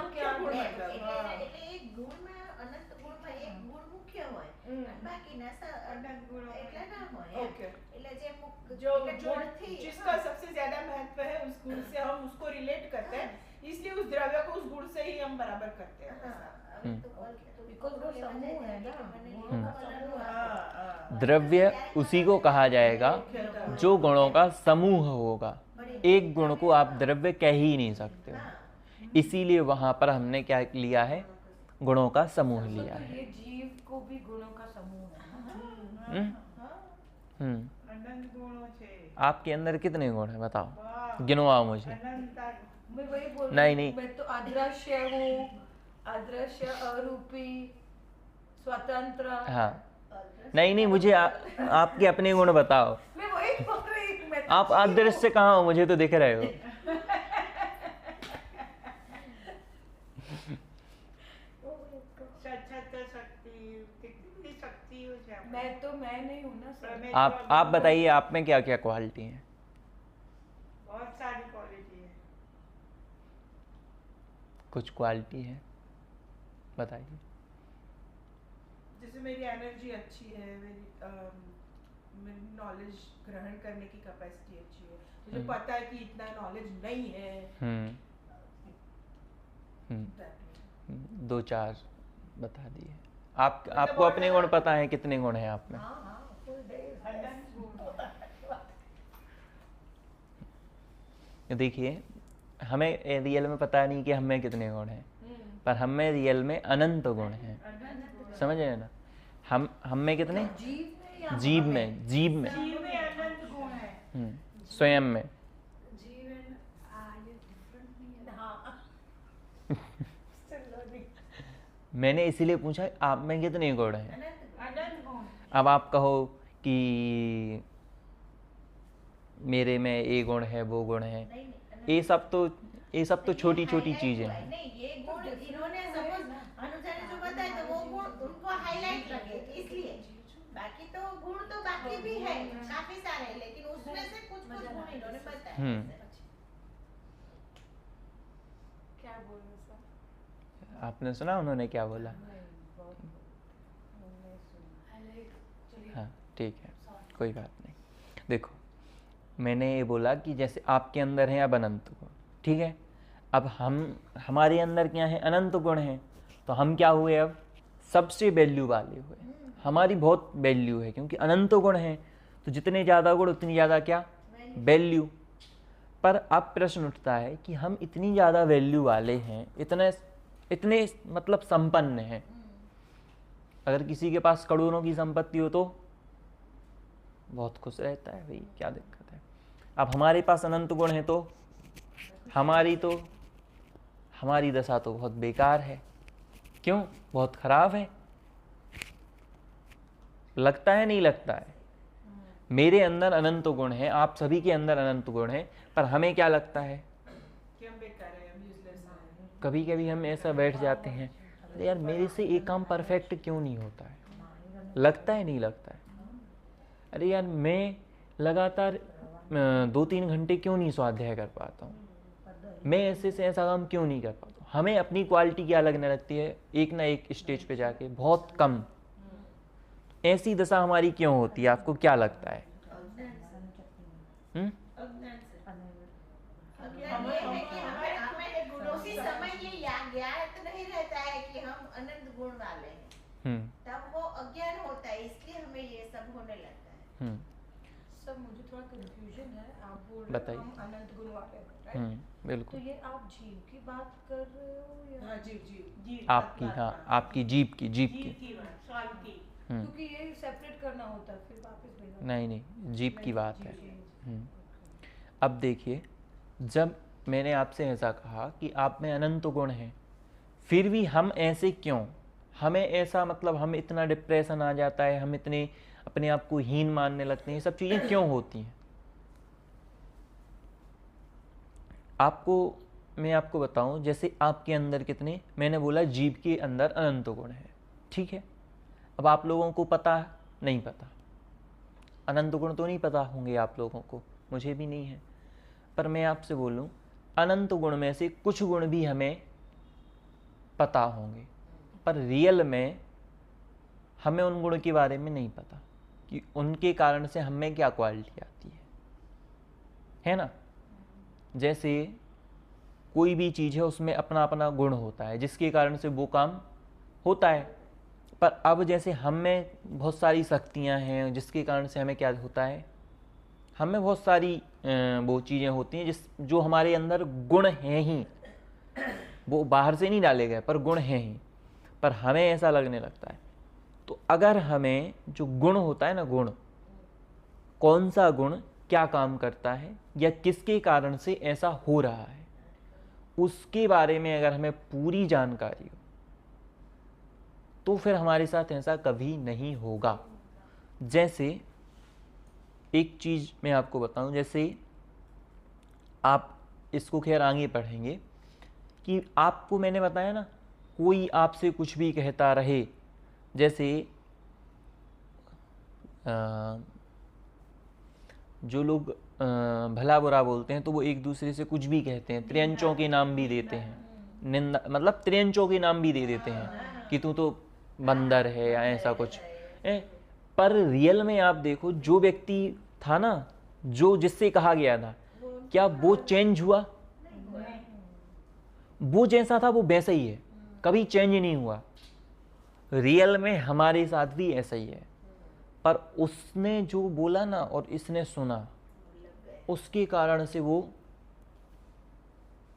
जिसका सबसे ज्यादा महत्व है उस गुण से हम उसको रिलेट करते हैं, इसलिए उस द्रव्य को उस गुण से ही हम बराबर करते हैं। द्रव्य उसी को कहा जाएगा जो गुणों का समूह होगा। एक गुण को आप द्रव्य कह ही नहीं सकते हो, इसीलिए वहां पर हमने क्या लिया है, गुणों का समूह लिया है। ये जीव को भी गुणों का समूह है। आपके अंदर कितने गुण है बताओ, गिनवाओ मुझे। मैं वही बोल नहीं मैं तो अदृश्य हूँ, अदृश्य, अरूपी, स्वतंत्र। हाँ, नहीं मुझे आपके अपने गुण बताओ। मैं वही बोल रही हूँ। आप अदृश्य कहाँ हो, मुझे तो दिख रहे हो। मैं नहीं हूँ ना। आप बताइए, आप में क्या क्या क्वालिटी है? बहुत सारी क्वालिटी है। कुछ क्वालिटी है बताइए। जैसे मेरी एनर्जी अच्छी है, मेरी नॉलेज ग्रहण करने की कैपेसिटी अच्छी है, मुझे पता है कि इतना नॉलेज नहीं है। दो चार बता दिए। आपको अपने गुण पता है, कितने गुण हैं आप में? देखिए, हमें रियल में पता नहीं कि हमें कितने गुण हैं, पर हमें रियल में अनंत गुण हैं। समझ रहे ना? हम में कितने? जीव में अनंत गुण है। स्वयं में मैंने इसीलिए पूछा आप में कितने गुण हैं। अब आप कहो कि मेरे में ये गुण है, वो गुण है, ये सब तो छोटी छोटी चीजें हैं। नहीं, ये गुण इन्होंने सपोज अनुजा ने जो बताया तो वो गुण उनको हाईलाइट लगे, इसलिए बाकी तो गुण तो बाकी भी है, काफी सारे, लेकिन उसमें से कुछ गुण इन्होंने बताया। क्या बोल रहे सर? आपने सुना उन्होंने क्या बोला? हाँ ठीक है, कोई बात नहीं। देखो, मैंने ये बोला कि जैसे आपके अंदर है अब अनंत गुण, ठीक है। अब हमारे अंदर क्या है, अनंत गुण हैं, तो हम क्या हुए, अब सबसे वैल्यू वाले हुए। हमारी बहुत वैल्यू है, क्योंकि अनंत गुण हैं, तो जितने ज़्यादा गुण उतनी ज़्यादा क्या वैल्यू। पर अब प्रश्न उठता है कि हम इतनी ज़्यादा वैल्यू वाले हैं, इतने मतलब संपन्न हैं। अगर किसी के पास करोड़ों की संपत्ति हो तो बहुत खुश रहता है, भाई क्या दिक्कत है। अब हमारे पास अनंत गुण है तो हमारी दशा तो बहुत बेकार है। क्यों? बहुत खराब है। लगता है नहीं लगता है? मेरे अंदर अनंत गुण है, आप सभी के अंदर अनंत गुण है, पर हमें क्या लगता है कि हम बेकार हैं, हम यूजलेस हैं। कभी कभी हम ऐसा बैठ जाते हैं, अरे यार मेरे से एक काम परफेक्ट क्यों नहीं होता है। लगता है नहीं लगता है? अरे यार मैं लगातार 2-3 घंटे क्यों नहीं स्वाध्याय कर पाता हूँ, मैं ऐसे से ऐसा काम क्यों नहीं कर पाता हूँ। हमें अपनी क्वालिटी क्या लगने लगती है, एक ना एक स्टेज पे जाके बहुत कम। ऐसी दशा हमारी क्यों होती है, आपको क्या लगता है? उसी समय ये ज्ञात नहीं रहता है कि हम अनंत गुण वाले हैं, तब वो अज्ञान होता है, इसलिए हमें ये सब होने लगता है। सब मुझे थोड़ा कंफ्यूजन है। आप बोल रहे हो हम अनंत गुण वाले हैं, बिल्कुल। तो ये आप जीव की बात कर रहे हो या? हाँ, जीव आपकी, हाँ आपकी जीव की क्योंकि ये सेपरेट करना होता है, फिर वापस भेजना। नहीं जीव की बात है। अब देखिए, जब मैंने आपसे ऐसा कहा कि आप में अनंत गुण हैं, फिर भी हम ऐसे क्यों, हमें ऐसा मतलब हम इतना डिप्रेशन आ जाता है, हम इतने अपने आप को हीन मानने लगते हैं, ये सब चीज़ें क्यों होती हैं? मैं आपको बताऊं, जैसे आपके अंदर कितने, मैंने बोला जीव के अंदर अनंत गुण है, ठीक है। अब आप लोगों को पता नहीं पता, अनंत गुण तो नहीं पता होंगे आप लोगों को, मुझे भी नहीं है, पर मैं आपसे बोलूं अनंत गुण में से कुछ गुण भी हमें पता होंगे, पर रियल में हमें उन गुणों के बारे में नहीं पता कि उनके कारण से हमें क्या क्वालिटी आती है ना। जैसे कोई भी चीज़ है उसमें अपना अपना गुण होता है जिसके कारण से वो काम होता है, पर अब जैसे हम में बहुत सारी शक्तियां हैं जिसके कारण से हमें क्या होता है, हमें बहुत सारी वो चीज़ें होती हैं जो हमारे अंदर गुण हैं ही, वो बाहर से नहीं डाले गए पर गुण हैं ही, पर हमें ऐसा लगने लगता है। तो अगर हमें जो गुण होता है ना, गुण कौन सा गुण क्या काम करता है या किसके कारण से ऐसा हो रहा है, उसके बारे में अगर हमें पूरी जानकारी हो तो फिर हमारे साथ ऐसा कभी नहीं होगा। जैसे एक चीज़ मैं आपको बताऊं, जैसे आप इसको खैर आगे पढ़ेंगे कि आपको मैंने बताया ना, कोई आपसे कुछ भी कहता रहे, जैसे जो लोग भला बुरा बोलते हैं तो वो एक दूसरे से कुछ भी कहते हैं, त्रियंचों के नाम भी देते हैं, निंदा मतलब त्रियंचों के नाम भी दे देते हैं कि तू तो बंदर है या ऐसा कुछ। पर रियल में आप देखो, जो व्यक्ति था ना, जो जिससे कहा गया था, क्या वो चेंज हुआ? वो जैसा था वो वैसा ही है, कभी चेंज नहीं हुआ। रियल में हमारे साथ भी ऐसा ही है, पर उसने जो बोला ना और इसने सुना, उसके कारण से वो,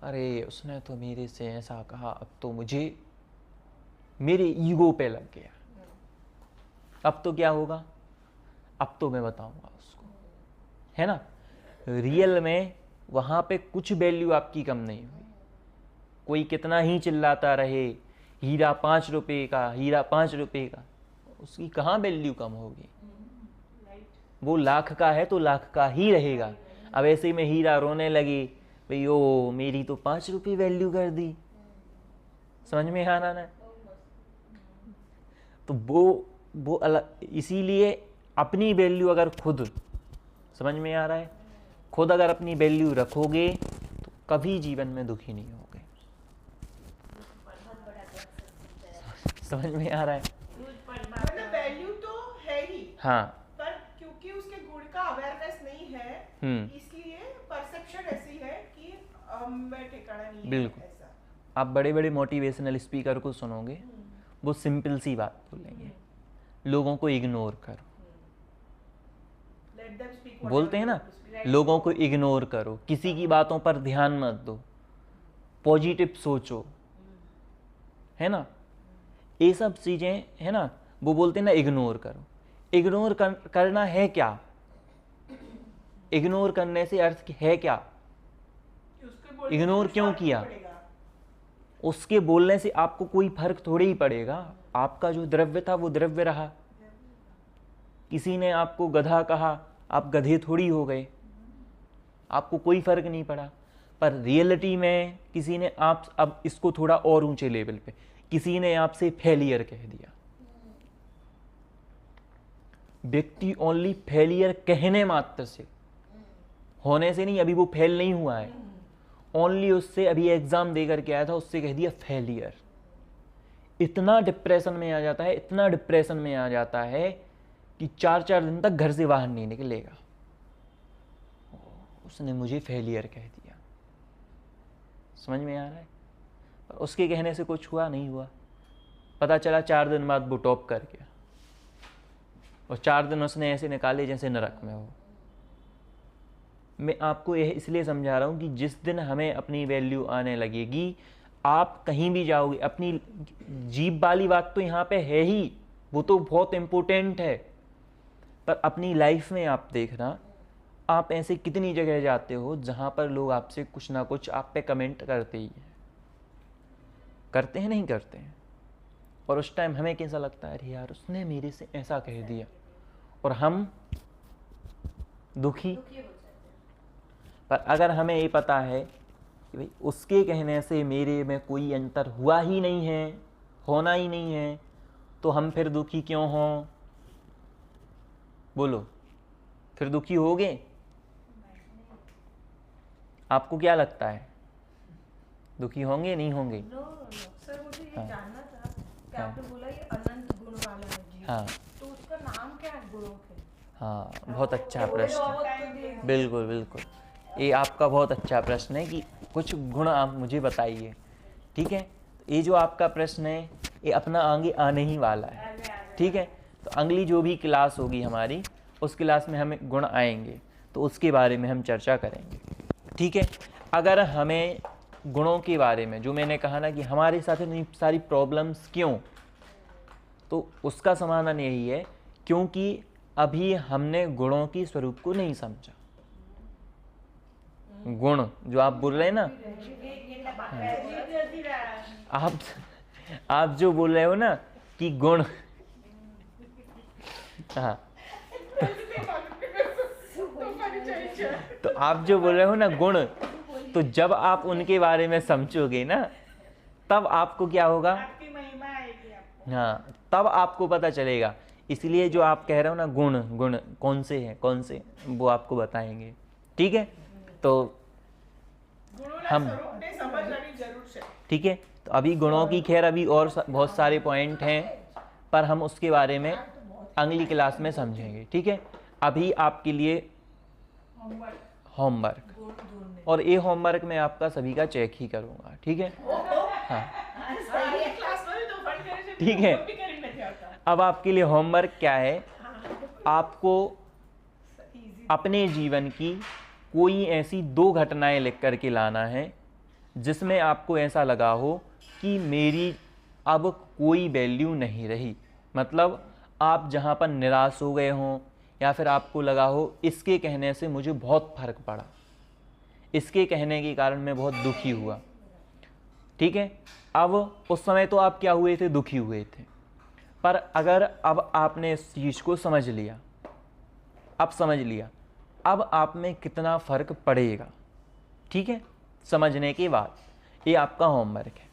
अरे उसने तो मेरे से ऐसा कहा, अब तो मुझे मेरे ईगो पे लग गया, अब तो क्या होगा, अब तो मैं बताऊंगा उसको, है ना। रियल में वहां पे कुछ वैल्यू आपकी कम नहीं हुई। कोई कितना ही चिल्लाता रहे, हीरा 5 रुपए का, हीरा 5 रुपए का, उसकी कहाँ वैल्यू कम होगी। वो लाख का है तो लाख का ही रहेगा। अब ऐसे में हीरा रोने लगे, भाई ओ मेरी तो 5 रुपये वैल्यू कर दी, समझ में आना ना। तो वो अलग, इसीलिए अपनी वैल्यू अगर खुद समझ में आ रहा है, खुद अगर अपनी वैल्यू रखोगे तो कभी जीवन में दुखी नहीं होगे। समझ में आ रहा है? मतलब वैल्यू तो है ही, हाँ, पर क्योंकि उसके गुण का अवेयरनेस नहीं है, इसलिए परसेप्शन ऐसी है कि मैं ठिकाना नहीं है। बिल्कुल, आप बड़े बड़े मोटिवेशनल स्पीकर को सुनोगे, वो सिंपल सी बात बोलेंगे, लोगों को इग्नोर करो, बोलते हैं ना, लोगों को इग्नोर करो, किसी की बातों पर ध्यान मत दो, पॉजिटिव सोचो, है ना, ये सब चीजें, है ना। वो बोलते हैं ना इग्नोर करो। इग्नोर करना है क्या? इग्नोर करने से अर्थ है क्या? इग्नोर क्यों किया? उसके बोलने से आपको कोई फर्क थोड़ी ही पड़ेगा। आपका जो द्रव्य था वो द्रव्य रहा। किसी ने आपको गधा कहा, आप गधे थोड़ी हो गए, आपको कोई फर्क नहीं पड़ा। पर रियलिटी में किसी ने आप, अब इसको थोड़ा और ऊंचे लेवल पे, किसी ने आपसे फेलियर कह दिया। व्यक्ति ओनली फेलियर कहने मात्र से, होने से नहीं, अभी वो फेल नहीं हुआ है, ओनली उससे अभी एग्जाम देकर के आया था, उससे कह दिया फेलियर। इतना डिप्रेशन में आ जाता है, इतना डिप्रेशन में आ जाता है कि 4-4 दिन तक घर से बाहर नहीं निकलेगा। उसने मुझे फेलियर कह दिया। समझ में आ रहा है? पर उसके कहने से कुछ हुआ नहीं हुआ। पता चला 4 दिन बाद वो टॉप कर गया, और 4 दिन उसने ऐसे निकाले जैसे नरक में हो। मैं आपको यह इसलिए समझा रहा हूँ कि जिस दिन हमें अपनी वैल्यू आने लगेगी, आप कहीं भी जाओगे, अपनी जीभ वाली बात तो यहाँ पे है ही, वो तो बहुत इम्पोर्टेंट है, पर अपनी लाइफ में आप देखना, आप ऐसे कितनी जगह जाते हो जहाँ पर लोग आपसे कुछ ना कुछ आप पे कमेंट करते ही हैं, करते हैं नहीं करते हैं, और उस टाइम हमें कैसा लगता है, अरे यार उसने मेरे से ऐसा कह दिया, और हम दुखी। पर अगर हमें ये पता है कि भाई उसके कहने से मेरे में कोई अंतर हुआ ही नहीं है, होना ही नहीं है, तो हम फिर दुखी क्यों हों? बोलो, फिर दुखी होगे? आपको क्या लगता है, दुखी होंगे नहीं होंगे? सर मुझे ये जानना था कि आपने बोला ये अनंत गुण वाला है जीव, हाँ, तो उसका नाम क्या है गुणों के? हाँ, बहुत अच्छा प्रश्न। बिल्कुल बिल्कुल, ये आपका बहुत अच्छा प्रश्न है कि कुछ गुण आप मुझे बताइए। ठीक है, ये जो आपका प्रश्न है ये अपना आगे आने ही वाला है। ठीक है, तो अगली जो भी क्लास होगी हमारी, उस क्लास में हमें गुण आएंगे तो उसके बारे में हम चर्चा करेंगे। ठीक है, अगर हमें गुणों के बारे में, जो मैंने कहा ना कि हमारे साथ इतनी सारी प्रॉब्लम्स क्यों, तो उसका समाधान यही है क्योंकि अभी हमने गुणों की स्वरूप को नहीं समझा। गुण जो आप बोल रहे हैं ना, आप जो बोल रहे हो ना कि गुण, हाँ, तो आप जो बोल रहे हो ना गुण, तो जब आप उनके बारे में समझोगे ना तब आपको क्या होगा, आपकी महिमा आएगी आपको। हाँ, तब आपको पता चलेगा। इसलिए जो आप कह रहे हो ना गुण, गुण कौन से हैं, कौन से, वो आपको बताएंगे। ठीक है, तो हम, ठीक है, तो अभी गुणों की खैर अभी और बहुत सारे पॉइंट हैं, पर हम उसके बारे में अगली क्लास में समझेंगे। ठीक है, अभी आपके लिए होमवर्क, और ये होमवर्क मैं आपका सभी का चेक ही करूँगा। ठीक है, हाँ, ठीक है। अब आपके लिए होमवर्क क्या है, आपको अपने जीवन की कोई ऐसी 2 घटनाएं लिख करके लाना है जिसमें आपको ऐसा लगा हो कि मेरी अब कोई वैल्यू नहीं रही। मतलब आप जहाँ पर निराश हो गए हों, या फिर आपको लगा हो इसके कहने से मुझे बहुत फ़र्क पड़ा, इसके कहने के कारण मैं बहुत दुखी हुआ। ठीक है, अब उस समय तो आप क्या हुए थे, दुखी हुए थे, पर अगर अब आपने इस चीज़ को समझ लिया, अब समझ लिया, अब आप में कितना फ़र्क पड़ेगा। ठीक है, समझने के बाद ये आपका होमवर्क है।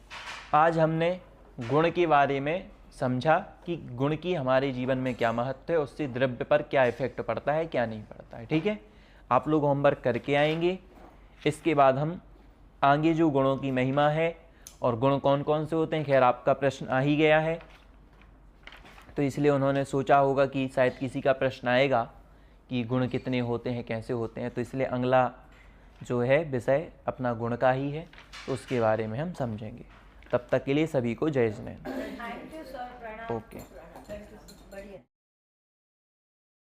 आज हमने गुण के बारे में समझा कि गुण की हमारे जीवन में क्या महत्व है, उससे द्रव्य पर क्या इफेक्ट पड़ता है, क्या नहीं पड़ता है। ठीक है, आप लोग होमवर्क करके आएंगे। इसके बाद हम आगे जो गुणों की महिमा है और गुण कौन कौन से होते हैं, खैर आपका प्रश्न आ ही गया है, तो इसलिए उन्होंने सोचा होगा कि शायद किसी का प्रश्न आएगा कि गुण कितने होते हैं, कैसे होते हैं, तो इसलिए अगला जो है विषय अपना गुण का ही है, तो उसके बारे में हम समझेंगे। तब तक के लिए सभी को जय जिनेंद्र। थैंक यू सर, प्रणाम। ओके।